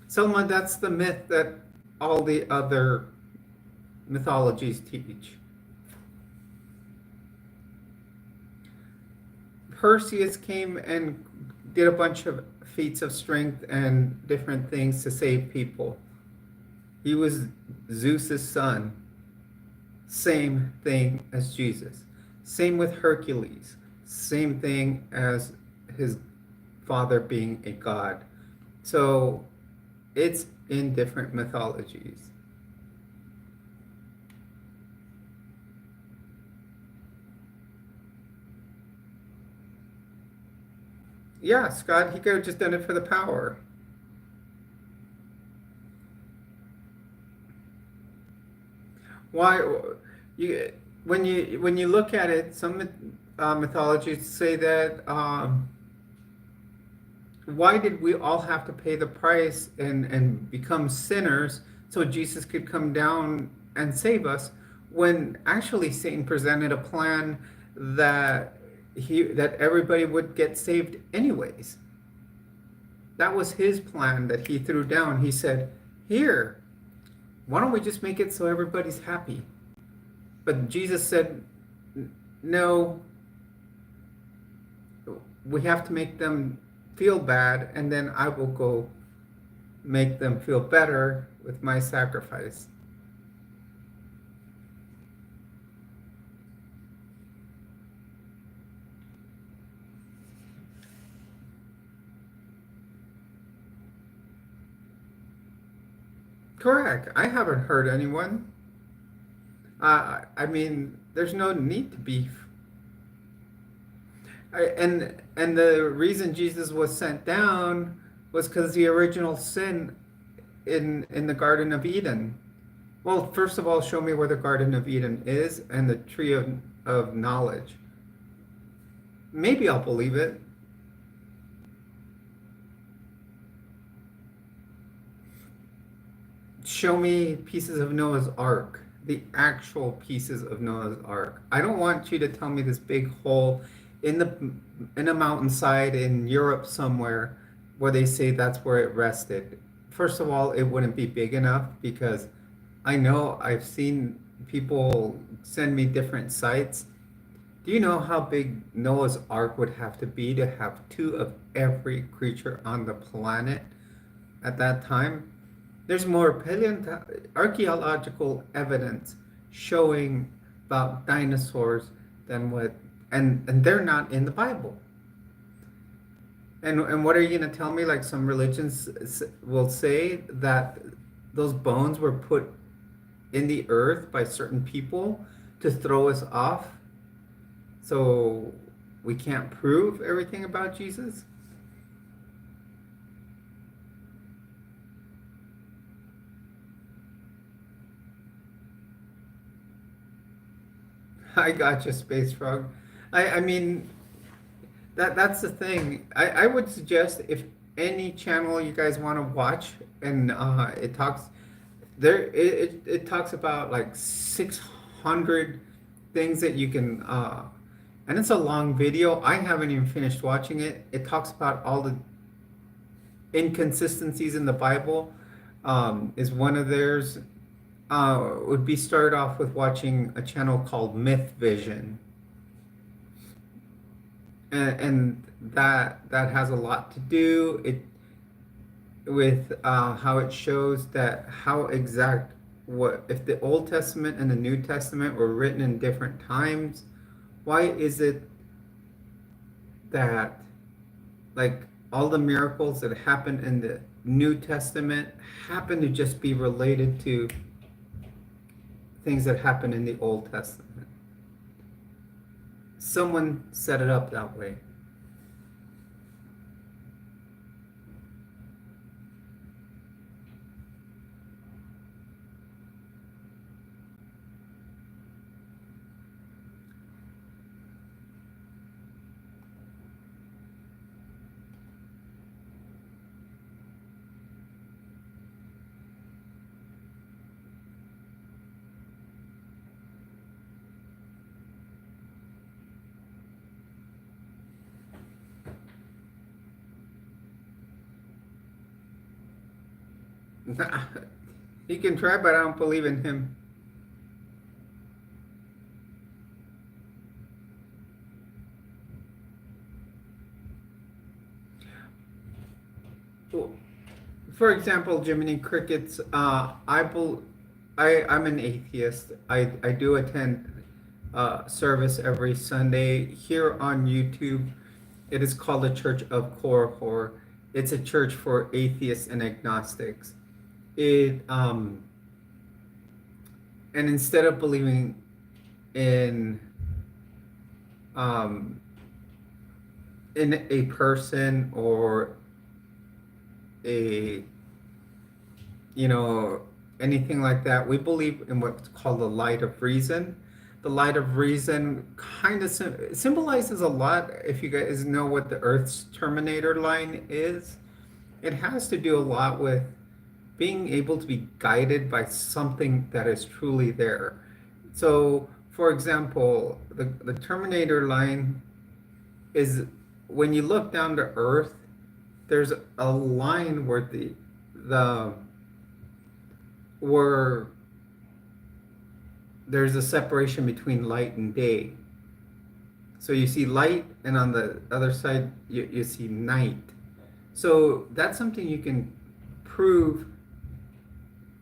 Selma, that's the myth that all the other mythologies teach. Perseus came and did a bunch of feats of strength and different things to save people. He was Zeus's son. Same thing as Jesus. Same with Hercules. Same thing as his father being a god. So it's in different mythologies. Yeah, Scott, he could have just done it for the power. Why? When you look at it, some mythologies say that why did we all have to pay the price and become sinners so Jesus could come down and save us, when actually Satan presented a plan that everybody would get saved anyways? That was his plan that he threw down. He said, here, why don't we just make it so everybody's happy? But Jesus said, no, we have to make them feel bad, and then I will go make them feel better with my sacrifice. Correct. I haven't hurt anyone. I mean, there's no need to be. And the reason Jesus was sent down was because the original sin in the Garden of Eden. Well, first of all, show me where the Garden of Eden is and the tree of knowledge. Maybe I'll believe it. Show me pieces of Noah's Ark, the actual pieces of Noah's Ark. I don't want you to tell me this big hole in a mountainside in Europe somewhere where they say that's where it rested. First of all, it wouldn't be big enough because I know I've seen people send me different sites. Do you know how big Noah's Ark would have to be to have two of every creature on the planet at that time? There's more archaeological evidence showing about dinosaurs than what, and they're not in the Bible. And what are you going to tell me? Like some religions will say that those bones were put in the earth by certain people to throw us off, so we can't prove everything about Jesus? I got you, Space Frog. I mean, that's the thing. I would suggest if any channel you guys want to watch, and it talks there, it talks about like 600 things that you can, and it's a long video. I haven't even finished watching it. It talks about all the inconsistencies in the Bible. Is one of theirs. Would be start off with watching a channel called Myth Vision, and that has a lot to do with how it shows that how exact what if the Old Testament and the New Testament were written in different times, why is it that like all the miracles that happen in the New Testament happen to just be related to things that happen in the Old Testament? Someone set it up that way. He can try, but I don't believe in him. For example, Jiminy Crickets, I'm an atheist. I do attend service every Sunday here on YouTube. It is called the Church of Korihor. It's a church for atheists and agnostics. And instead of believing in a person or a anything like that, we believe in what's called the light of reason. The light of reason kind of symbolizes a lot. If you guys know what the Earth's Terminator line is, it has to do a lot with being able to be guided by something that is truly there. So, for example, the Terminator line is when you look down to Earth, there's a line where where there's a separation between light and day. So you see light, and on the other side, you see night. So that's something you can prove,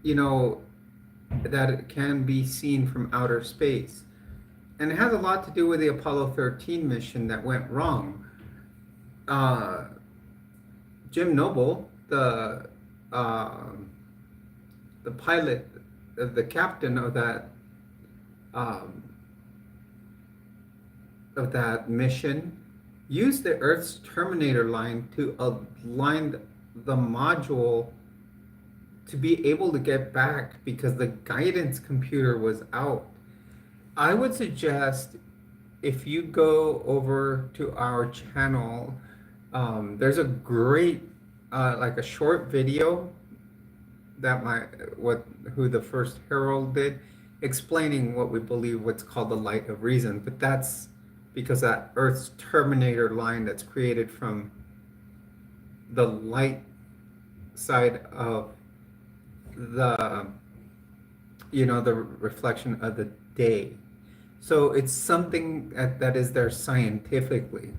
you know, that it can be seen from outer space. And it has a lot to do with the Apollo 13 mission that went wrong. Jim Noble, the pilot, the captain um, of that mission, used the Earth's terminator line to align the module to be able to get back because the guidance computer was out. I would suggest if you go over to our channel, there's a great like a short video that who the first herald did, explaining what we believe what's called the light of reason. But that's because that Earth's terminator line that's created from the light side of the the reflection of the day. So it's something that is there scientifically.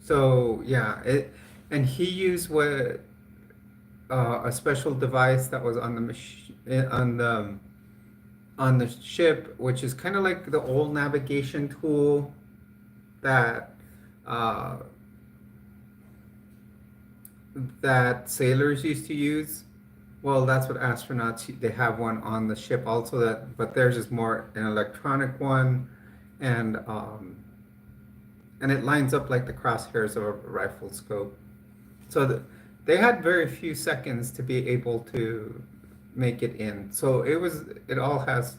So yeah, and he used a special device that was on the ship, which is kind of like the old navigation tool that that sailors used to use. Well, that's what astronauts, they have one on the ship also, but theirs is more an electronic one, and it lines up like the crosshairs of a rifle scope. So they had very few seconds to be able to make it in. So it all has.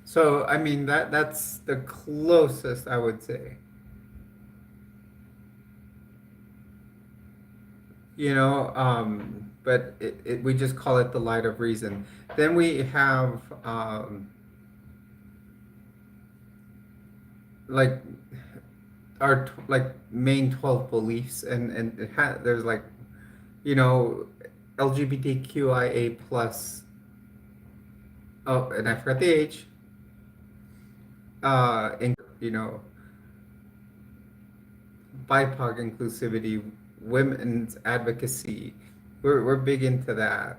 So I mean that's the closest I would say. But we just call it the light of reason. Then we have like our like main 12 beliefs, and there's like LGBTQIA plus. Oh, and I forgot the H. In BIPOC inclusivity, women's advocacy. We're big into that.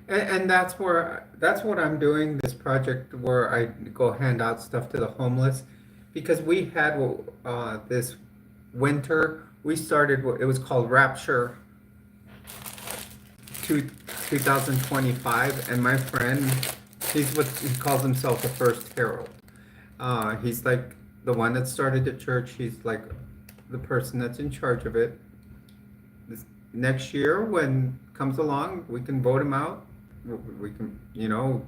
And that's what I'm doing, this project where I go hand out stuff to the homeless, because we had this winter, we started it was called Rapture 2025, and my friend, he's what he calls himself, the first herald. He's like the one that started the church. He's like the person that's in charge of it. This next year, when comes along, we can vote him out. We can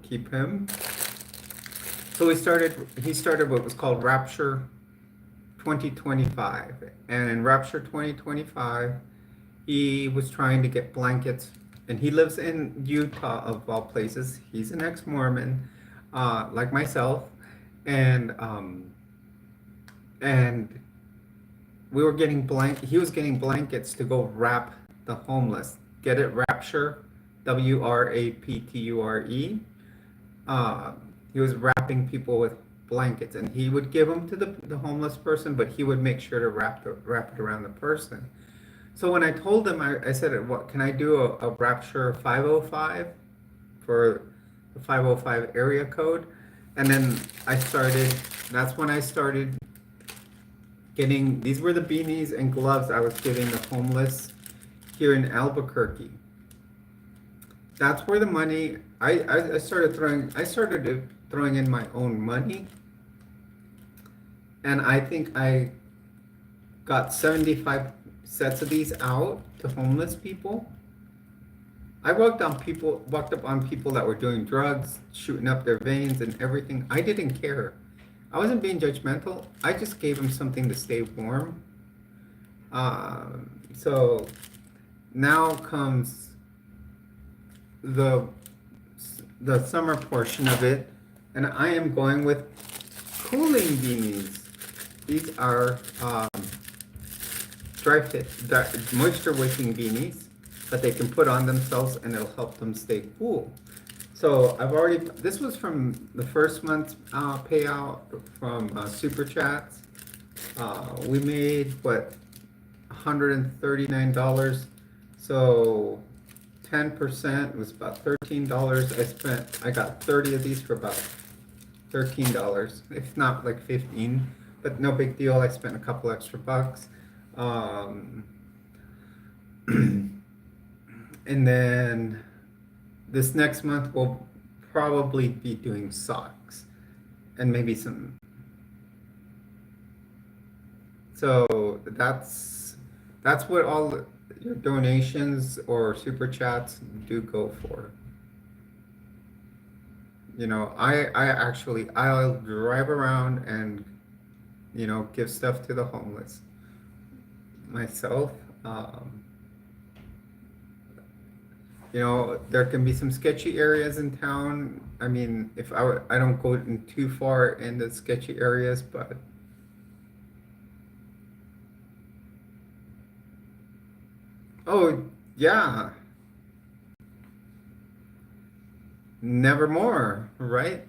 keep him. So he started what was called Rapture 2025, and in Rapture 2025 he was trying to get blankets, and he lives in Utah of all places. He's an ex-Mormon, like myself, and we were getting he was getting blankets to go wrap the homeless. Get it? Rapture, WRAPTURE. He was wrapping people with blankets, and he would give them to the homeless person, but he would make sure to wrap it around the person. So when I told him, I said, "What can I do a Rapture 505 for the 505 area code?" And then that's when I started getting, these were the beanies and gloves I was giving the homeless here in Albuquerque. That's where the money, I started throwing in my own money. And I think I got 75 sets of these out to homeless people. I walked up on people that were doing drugs, shooting up their veins and everything. I didn't care. I wasn't being judgmental. I just gave them something to stay warm. So now comes the the summer portion of it, and I am going with cooling beanies. These are dry fit, moisture wicking beanies that they can put on themselves, and it'll help them stay cool. So this was from the first month's payout from Super Chats. We made, what, $139. So 10% was about $13. I got 30 of these for about $13, if not like 15, but no big deal. I spent a couple extra bucks. And then this next month we'll probably be doing socks and maybe some. So that's what all your donations or super chats do go for. You know, I'll drive around and, you know, give stuff to the homeless myself. You know, there can be some sketchy areas in town. I mean, I don't go in too far in the sketchy areas, but oh yeah, nevermore, right?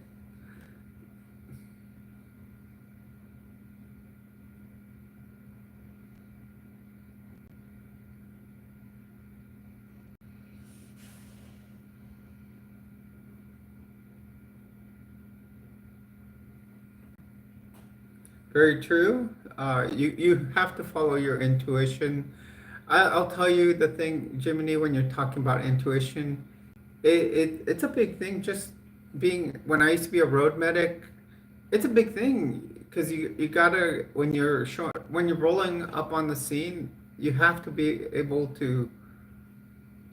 Very true. You have to follow your intuition. I'll tell you the thing, Jiminy, when you're talking about intuition, it's a big thing. Just when I used to be a road medic, it's a big thing because you gotta when you're rolling up on the scene, you have to be able to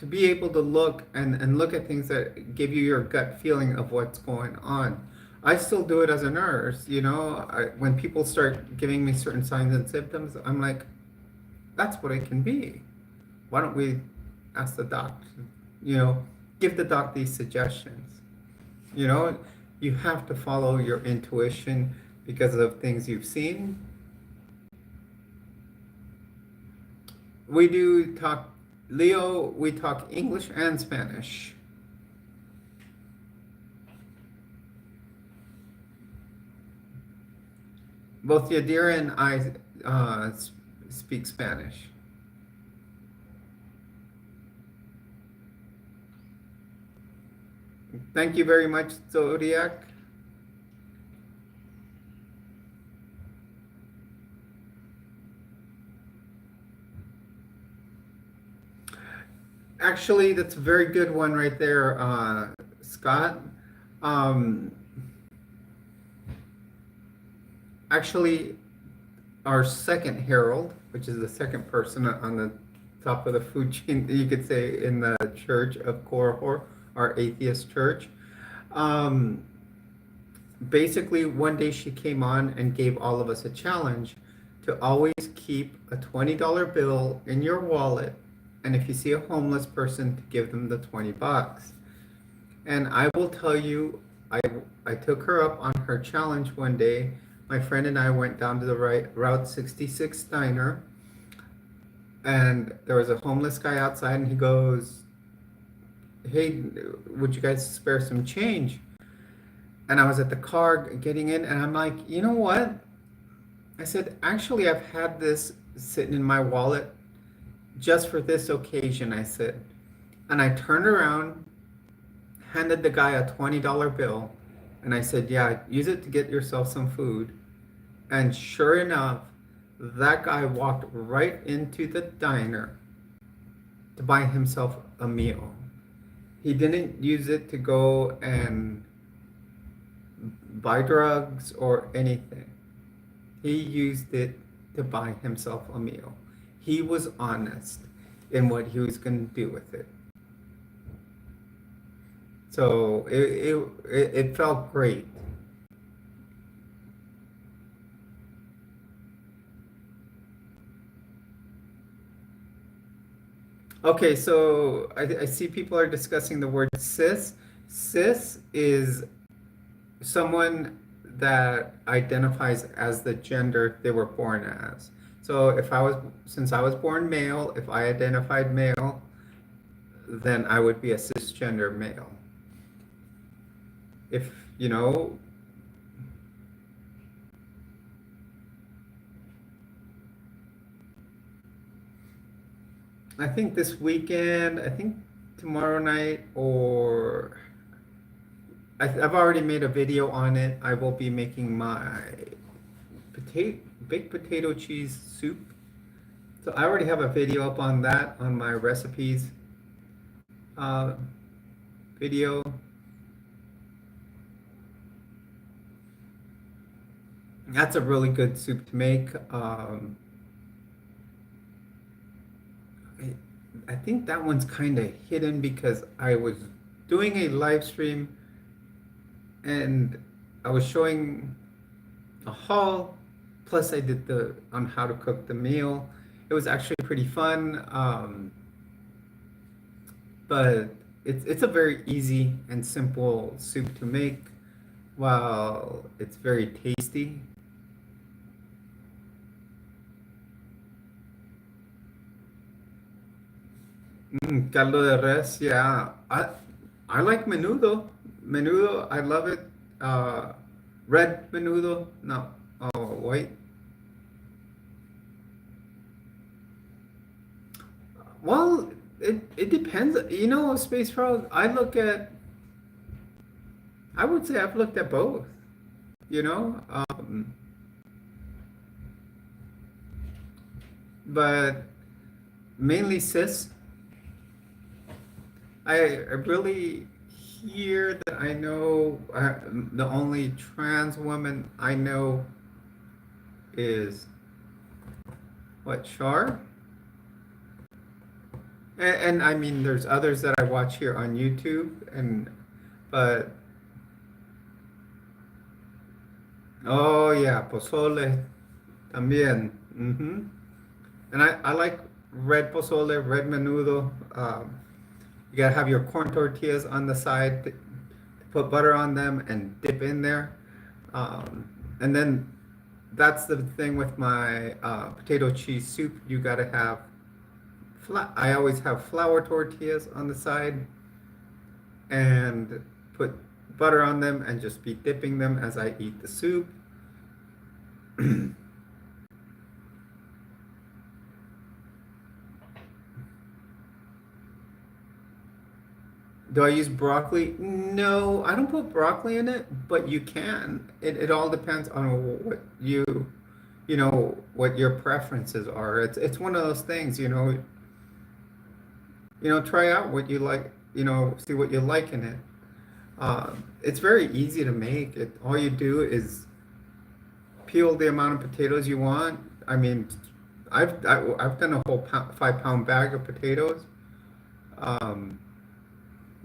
look and look at things that give you your gut feeling of what's going on. I still do it as a nurse, you know. When people start giving me certain signs and symptoms, I'm like, that's what it can be. Why don't we ask the doc, you know, give the doc these suggestions? You know, you have to follow your intuition because of things you've seen. We do talk, Leo, we talk English and Spanish. Both Yadira and I speak Spanish. Thank you very much, Zodiac. Actually, that's a very good one right there, Scott. Actually, our second herald, which is the second person on the top of the food chain, you could say, in the church of Korihor, our atheist church. Basically, one day she came on and gave all of us a challenge to always keep a $20 bill in your wallet, and if you see a homeless person, to give them the 20 bucks. And I will tell you, I took her up on her challenge one day. My friend and I went down to the Route 66 diner, and there was a homeless guy outside, and he goes, "Hey, would you guys spare some change?" And I was at the car getting in, and I'm like, you know what? I said, actually, I've had this sitting in my wallet just for this occasion, I said. And I turned around, handed the guy a $20 bill, and I said, yeah, use it to get yourself some food. And sure enough, that guy walked right into the diner to buy himself a meal. He didn't use it to go and buy drugs or anything. He used it to buy himself a meal. He was honest in what he was going to do with it. So it felt great. Okay, so I see people are discussing the word cis. Cis is someone that identifies as the gender they were born as. So since I was born male, if I identified male, then I would be a cisgender male. If, you know, I think this weekend, I think tomorrow night, or I've already made a video on it. I will be making my baked potato cheese soup. So I already have a video up on that on my recipes video. That's a really good soup to make. I think that one's kind of hidden because I was doing a live stream and I was showing a haul, plus I did on how to cook the meal. It was actually pretty fun, but it's a very easy and simple soup to make, while it's very tasty. Caldo de res, yeah. I like menudo. Menudo, I love it. Red menudo, no, white. Well, it depends. You know, Space Frog, I would say I've looked at both, you know? But mainly cis. I really hear that I know the only trans woman I know is what, Char? And I mean, there's others that I watch here on YouTube, but oh yeah, pozole también. And I like red pozole, red menudo. You gotta have your corn tortillas on the side, put butter on them and dip in there. And then that's the thing with my potato cheese soup. You gotta have I always have flour tortillas on the side and put butter on them and just be dipping them as I eat the soup. Do I use broccoli? No, I don't put broccoli in it, but you can. It all depends on what what your preferences are. It's one of those things, try out what you like, see what you like in it. It's very easy to make. All you do is peel the amount of potatoes you want. I mean, I've done a whole 5-pound bag of potatoes.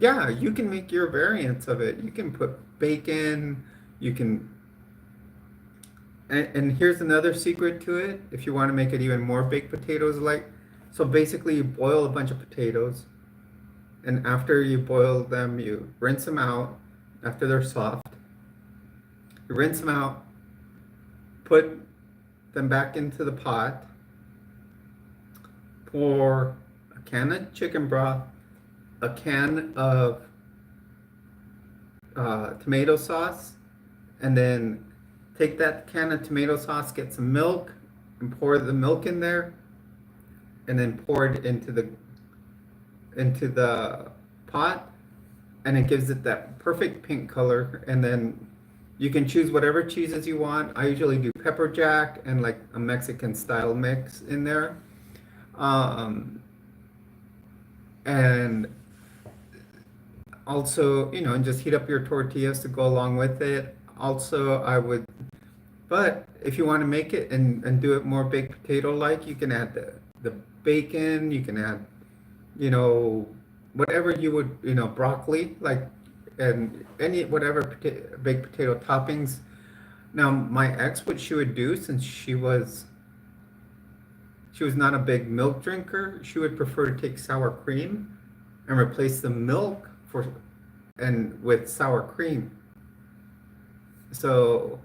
Yeah, you can make your variants of it. You can put bacon, and here's another secret to it, if you want to make it even more baked potatoes so basically you boil a bunch of potatoes, and after you boil them, you rinse them out after they're soft. You rinse them out, put them back into the pot, pour a can of chicken broth, a can of tomato sauce, and then take that can of tomato sauce, get some milk, and pour the milk in there, and then pour it into the pot, and it gives it that perfect pink color. And then you can choose whatever cheeses you want. I usually do pepper jack and like a Mexican style mix in there. And also, and just heat up your tortillas to go along with it. Also, I would But if you want to make it and do it more baked potato-like, you can add the bacon, you can add, you know, whatever you would, you know, broccoli, like, and any, whatever baked potato toppings. Now, my ex, what she would do, since she was not a big milk drinker, she would prefer to take sour cream and replace the milk and with sour cream. So,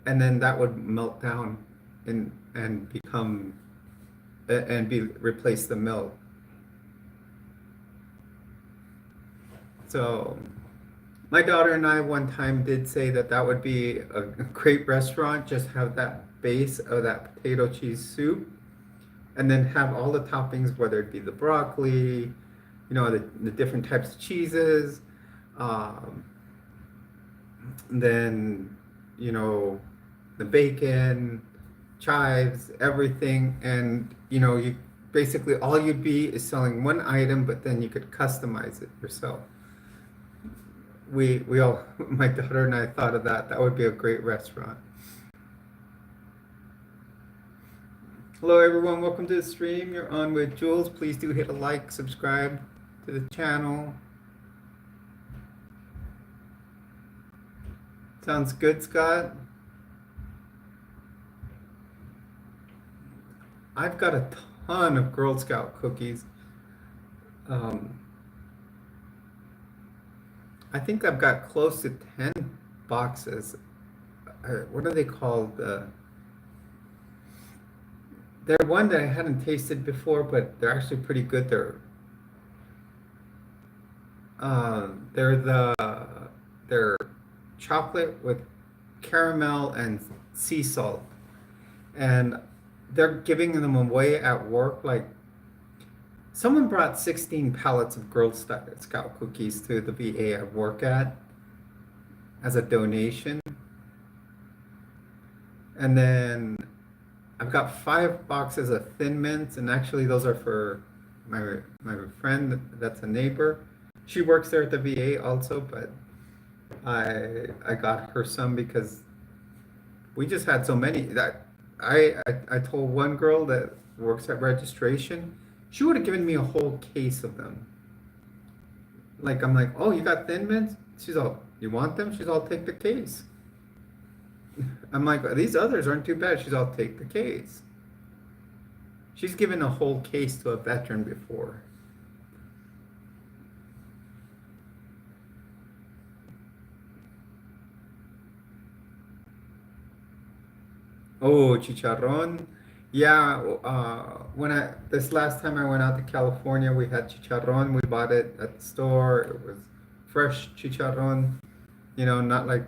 and then that would melt down and become and be replace the milk. So my daughter and I one time did say that that would be a great restaurant, just have that base of that potato cheese soup and then have all the toppings, whether it be the broccoli, you know, the different types of cheeses, um, then, you know, the bacon, chives, everything. And, you know, you basically all you'd be is selling one item, but then you could customize it yourself. We all, my daughter and I thought of that. That would be a great restaurant. Hello everyone, welcome to the stream. You're on with Jules. Please do hit a like, subscribe to the channel. Sounds good, Scott. I've got a ton of Girl Scout cookies. I think I've got close to 10 boxes. What are they called? They're one that I hadn't tasted before, but they're actually pretty good. They're chocolate with caramel and sea salt, and they're giving them away at work. Like someone brought 16 pallets of Girl Scout cookies to the VA I work at as a donation, and then I've got 5 boxes of Thin Mints, and actually those are for my friend that's a neighbor. She works there at the VA also, but I got her some because we just had so many that I told one girl that works at registration, she would have given me a whole case of them. Like I'm like, oh, you got Thin Mints? She's all, you want them? She's all, take the case. I'm like, these others aren't too bad. She's all, take the case. She's given a whole case to a veteran before. Oh, chicharrón. Yeah, this last time I went out to California, we had chicharrón. We bought it at the store. It was fresh chicharrón. You know, not like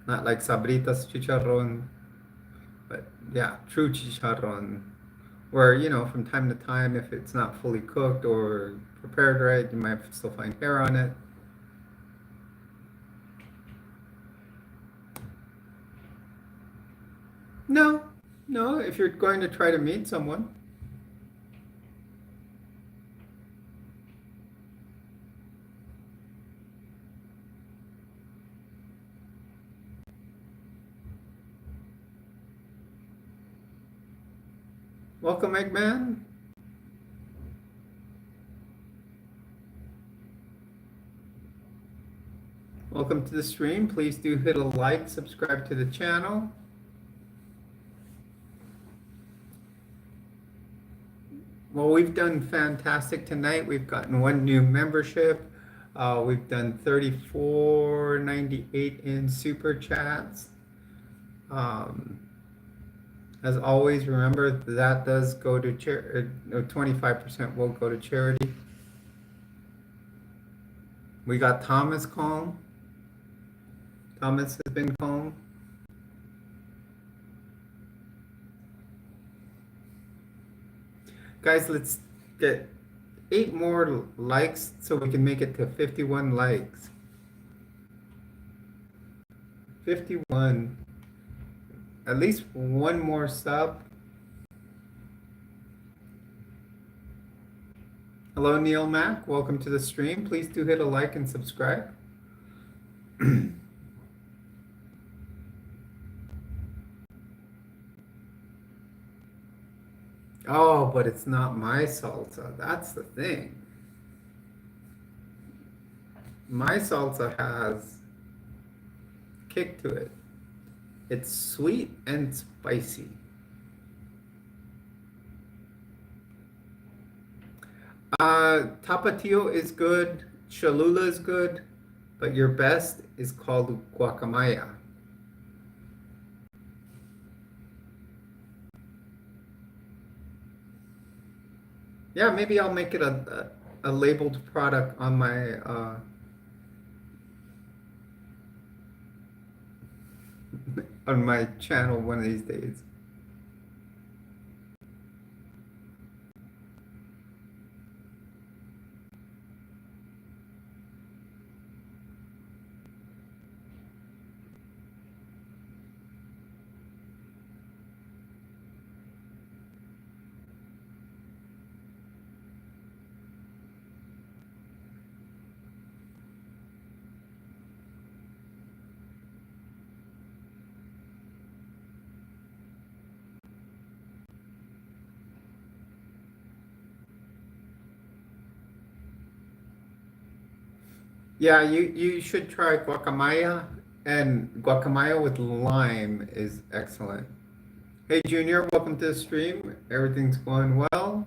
Sabritas chicharrón, but yeah, true chicharrón. Where, you know, from time to time, if it's not fully cooked or prepared right, you might still find hair on it. No, if you're going to try to meet someone. Welcome, Eggman. Welcome to the stream. Please do hit a like, subscribe to the channel. Well, we've done fantastic tonight. We've gotten 1 new membership. We've done $34.98 in super chats. As always, remember that does go to charity. 25% will go to charity. We got Thomas calm. Thomas has been calm. Guys, let's get 8 more likes so we can make it to 51 likes. 51. At least 1 more sub. Hello, Neil Mack. Welcome to the stream. Please do hit a like and subscribe. Oh, but it's not my salsa. That's the thing. My salsa has kick to it. It's sweet and spicy. Tapatio is good, Cholula is good, but your best is called guacamaya. Yeah, maybe I'll make it a labeled product on my channel one of these days. Yeah, you should try guacamaya, and guacamaya with lime is excellent. Hey Junior, welcome to the stream. Everything's going well.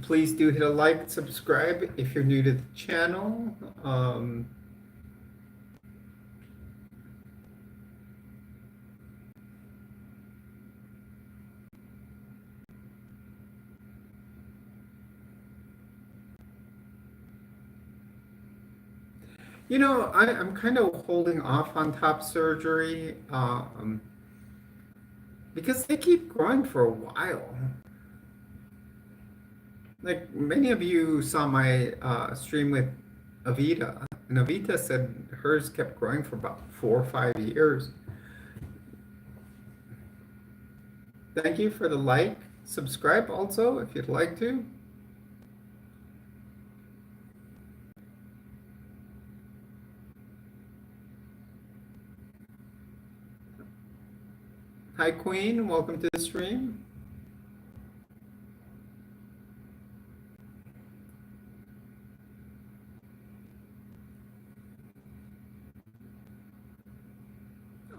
Please do hit a like, subscribe if you're new to the channel. You know, I'm kind of holding off on top surgery because they keep growing for a while. Like many of you saw my stream with Avita, and Avita said hers kept growing for about 4 or 5 years. Thank you for the like. Subscribe also if you'd like to. Hi Queen, welcome to the stream.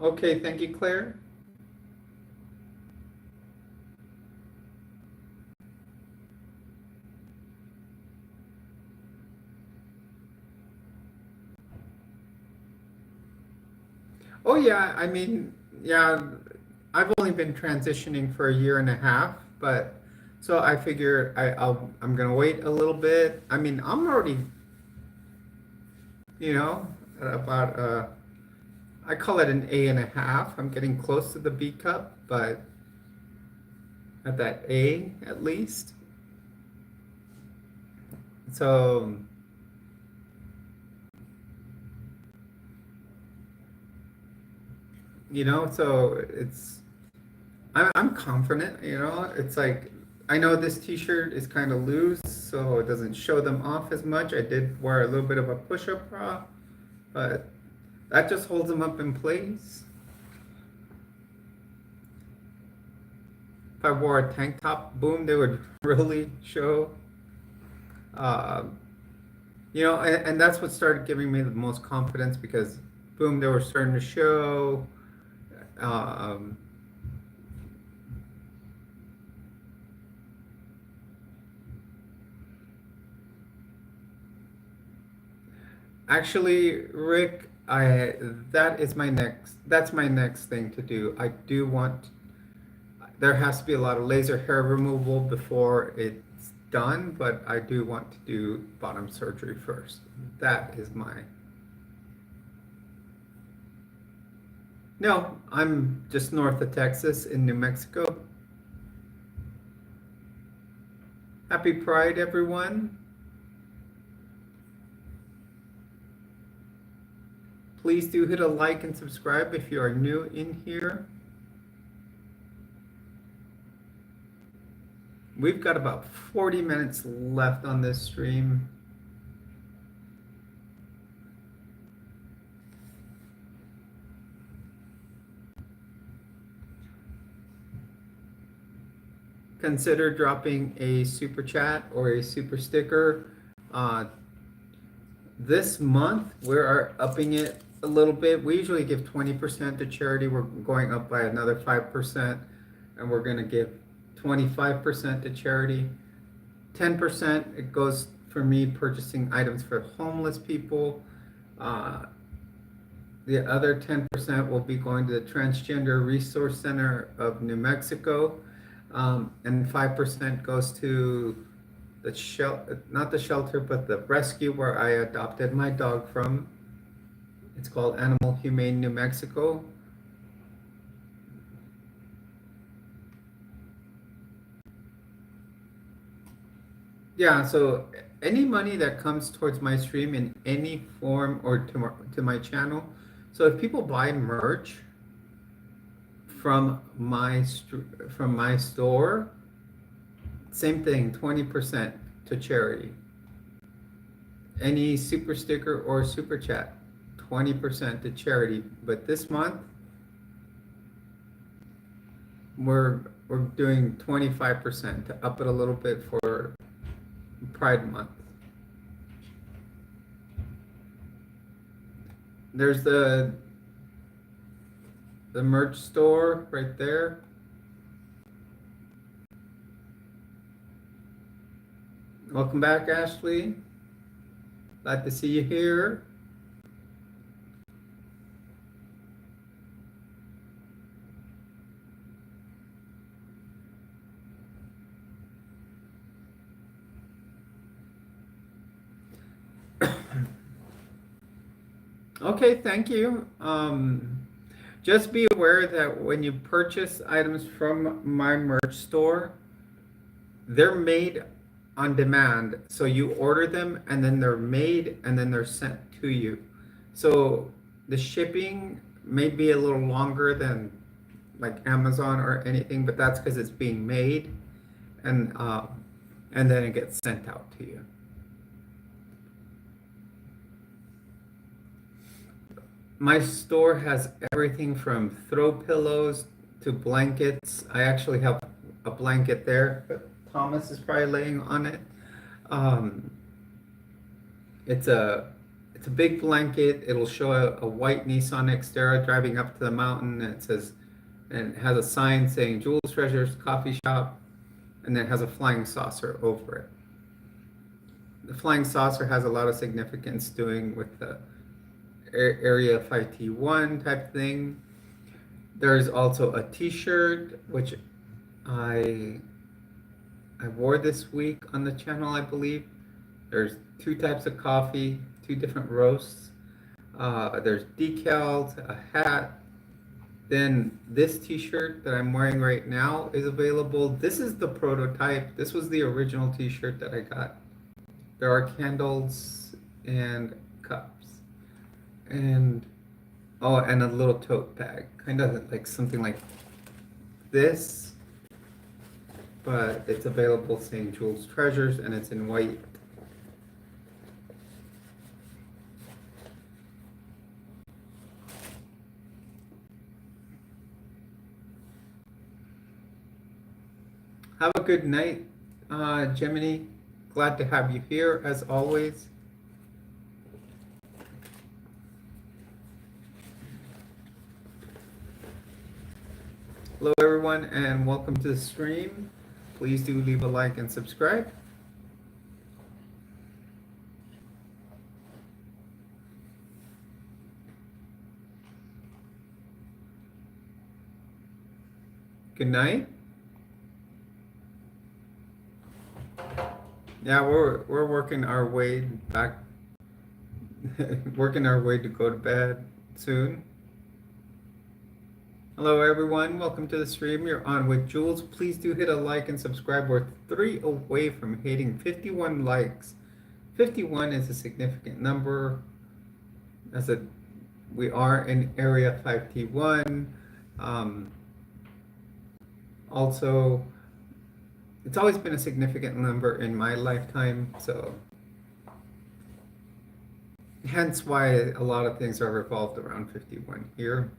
Okay, thank you, Claire. Oh yeah, I mean, yeah, I've only been transitioning for a year and a half, but so I figure I'm gonna wait a little bit. I mean, I'm already, you know, at about I call it an A and a half. I'm getting close to the B cup, but at that A at least. So, so I'm confident, it's like I know this t-shirt is kind of loose, so it doesn't show them off as much. I did wear a little bit of a push-up bra, but that just holds them up in place. If I wore a tank top, boom, they would really show. And that's what started giving me the most confidence because, boom, they were starting to show. Um, Actually, Rick, that's my next thing to do. There has to be a lot of laser hair removal before it's done, but I do want to do bottom surgery first. That is No, I'm just north of Texas in New Mexico. Happy Pride, everyone. Please do hit a like and subscribe if you are new in here. We've got about 40 minutes left on this stream. Consider dropping a super chat or a super sticker. This month, we are upping it a little bit. We usually give 20% to charity. We're going up by another 5%, and we're going to give 25% to charity. 10% it goes for me purchasing items for homeless people. The other 10% will be going to the Transgender Resource Center of New Mexico, and 5% goes to the shelter, not the shelter, but the rescue where I adopted my dog from. It's called Animal Humane New Mexico. Yeah, so any money that comes towards my stream in any form or to my channel. So if people buy merch from my store, same thing, 20% to charity. Any super sticker or super chat, 20% to charity. But this month, we're doing 25% to up it a little bit for Pride Month. There's the merch store right there. Welcome back, Ashley. Glad to see you here. Okay, thank you. Just be aware that when you purchase items from my merch store, they're made on demand. So you order them and then they're made and then they're sent to you. So the shipping may be a little longer than like Amazon or anything, but that's because it's being made and then it gets sent out to you. My store has everything from throw pillows to blankets. I actually have a blanket there, but Thomas is probably laying on it. It's a big blanket. It'll show a white Nissan Xterra driving up to the mountain, and it has a sign saying Jules Treasures Coffee Shop, and then it has a flying saucer over it. The flying saucer has a lot of significance doing with the Area 5T1 type thing. There's also a t-shirt, which I wore this week on the channel, I believe. There's 2 types of coffee, 2 different roasts. There's decals, a hat. Then this t-shirt that I'm wearing right now is available. This is the prototype. This was the original t-shirt that I got. There are candles and cups. And and a little tote bag, kind of like something like this, but it's available saying Jules Treasures, and it's in white. Have a good night, Gemini. Glad to have you here as always. Hello everyone and welcome to the stream. Please do leave a like and subscribe. Good night. Yeah, we're working our way back, working our way to go to bed soon. Hello everyone, welcome to the stream. You're on with Jules. Please do hit a like and subscribe. We're 3 away from hitting 51 likes. 51 is a significant number. We are in Area 5T1. Also, it's always been a significant number in my lifetime, so hence why a lot of things are revolved around 51 here.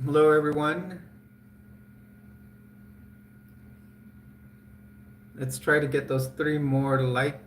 Hello, everyone. Let's try to get those 3 more likes.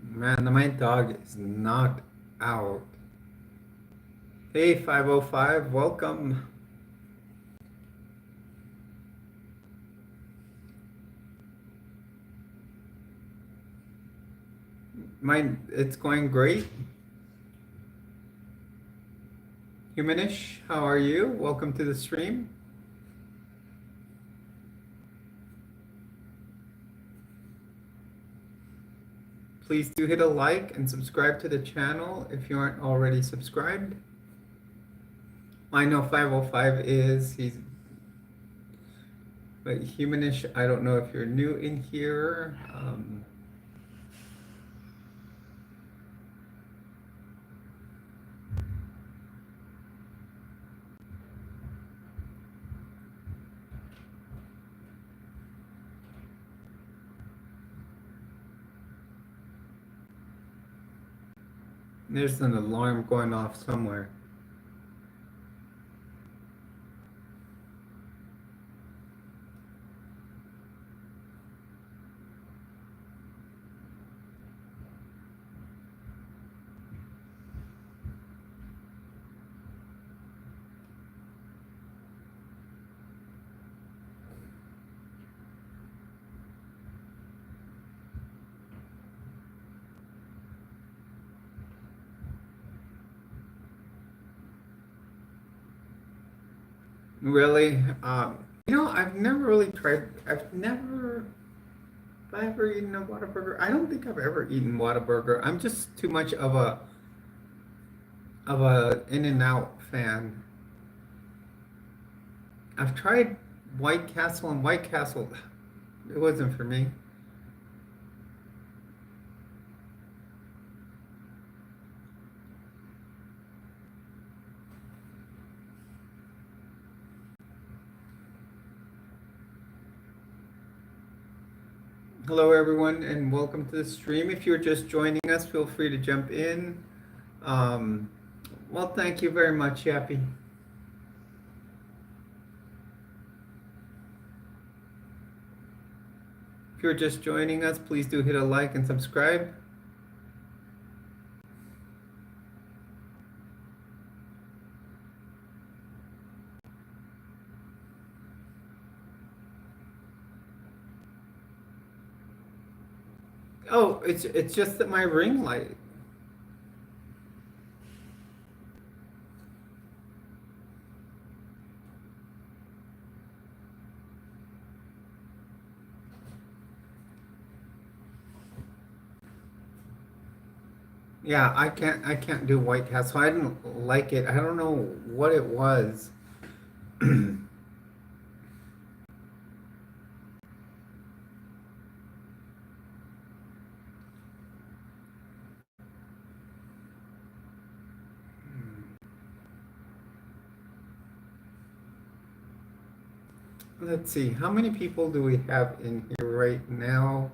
Man, my dog is not out. Hey, 505, welcome. It's going great. Humanish, how are you? Welcome to the stream. Please do hit a like and subscribe to the channel if you aren't already subscribed. I know 505 is, but Humanish, I don't know if you're new in here. There's an alarm going off somewhere. Really? I've never really tried. I've never. Have I ever eaten a Whataburger? I don't think I've ever eaten Whataburger. I'm just too much of a In-N-Out fan. I've tried White Castle, and White Castle, it wasn't for me. Hello, everyone, and welcome to the stream. If you're just joining us, feel free to jump in. Well, thank you very much, Yappy. If you're just joining us, please do hit a like and subscribe. Oh, it's just that my ring light. Yeah, I can't do White Castle. I didn't like it. I don't know what it was. Let's see, how many people do we have in here right now?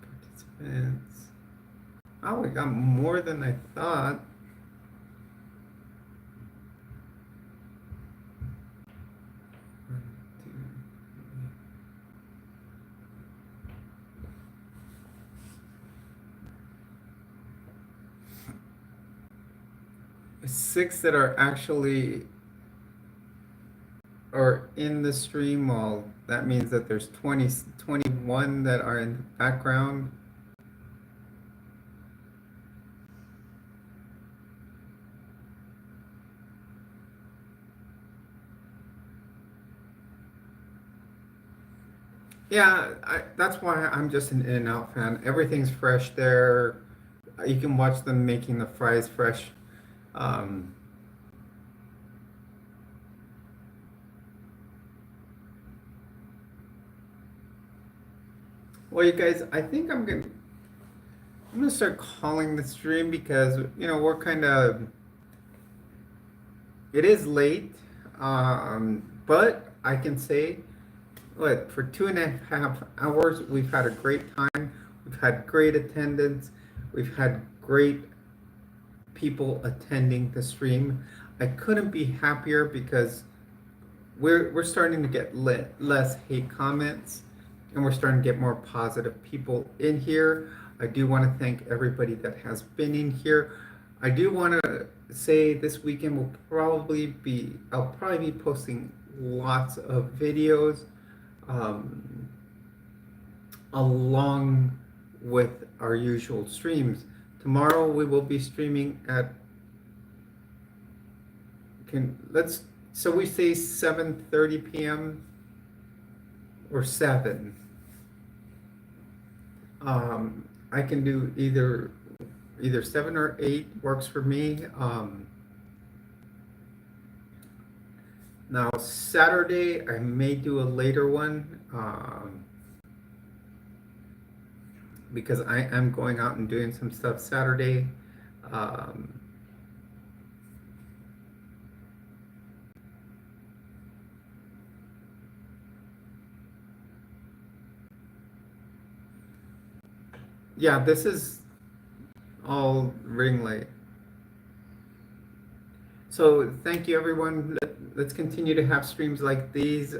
Participants. Oh, we got more than I thought. Six that are actually or in the stream. Well, that means that there's 21 that are in the background. Yeah, that's why I'm just an In-N-Out fan. Everything's fresh there. You can watch them making the fries fresh. Um, well, you guys, I think I'm gonna start calling the stream because we're kind of it is late, but I can say what for 2.5 hours we've had a great time. We've had great attendance. We've had great people attending the stream. I couldn't be happier because we're starting to get less hate comments, and we're starting to get more positive people in here. I do want to thank everybody that has been in here. I do want to say this weekend I'll probably be posting lots of videos um, along with our usual streams. Tomorrow we will be streaming at can let's so we say 7:30 p.m. or 7. I can do either 7 or 8 works for me. Now Saturday I may do a later one because I am going out and doing some stuff Saturday. Um, yeah, this is all ring light. So thank you everyone. Let's continue to have streams like these.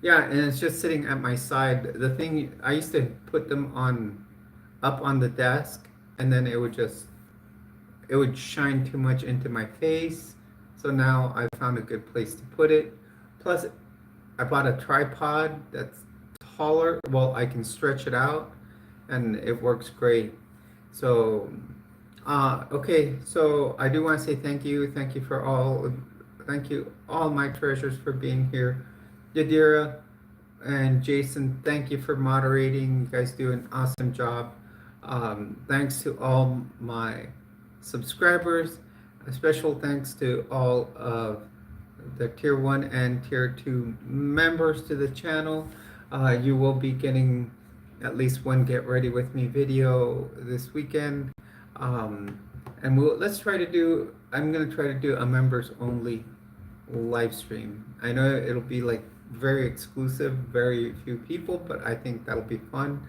Yeah, and it's just sitting at my side. The thing I used to put them on up on the desk, and then it would shine too much into my face. So now I found a good place to put it. Plus, I bought a tripod that's taller. Well, I can stretch it out, and it works great. So, okay. So I do want to say thank you. Thank you all my treasures for being here. Yadira and Jason, thank you for moderating. You guys do an awesome job. Thanks to all my subscribers. A special thanks to all of the Tier 1 and Tier 2 members to the channel. You will be getting at least one Get Ready With Me video this weekend. And I'm going to try to do a members only live stream. I know it'll be like very exclusive, very few people, but I think that'll be fun.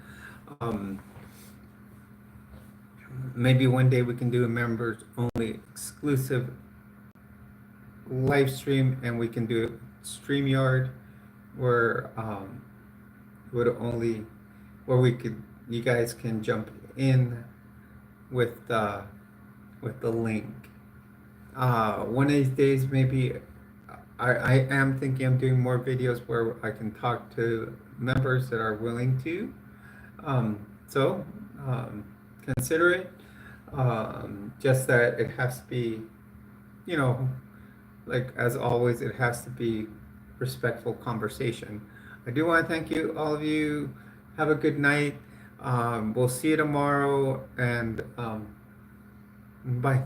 Maybe one day we can do a members only exclusive live stream, and we can do StreamYard where would only where we could you guys can jump in with the link. One of these days, maybe I am thinking of doing more videos where I can talk to members that are willing to. So consider it. Just that it has to be, you know, like as always, it has to be respectful conversation. I do want to thank you, all of you. Have a good night. We'll see you tomorrow, and bye.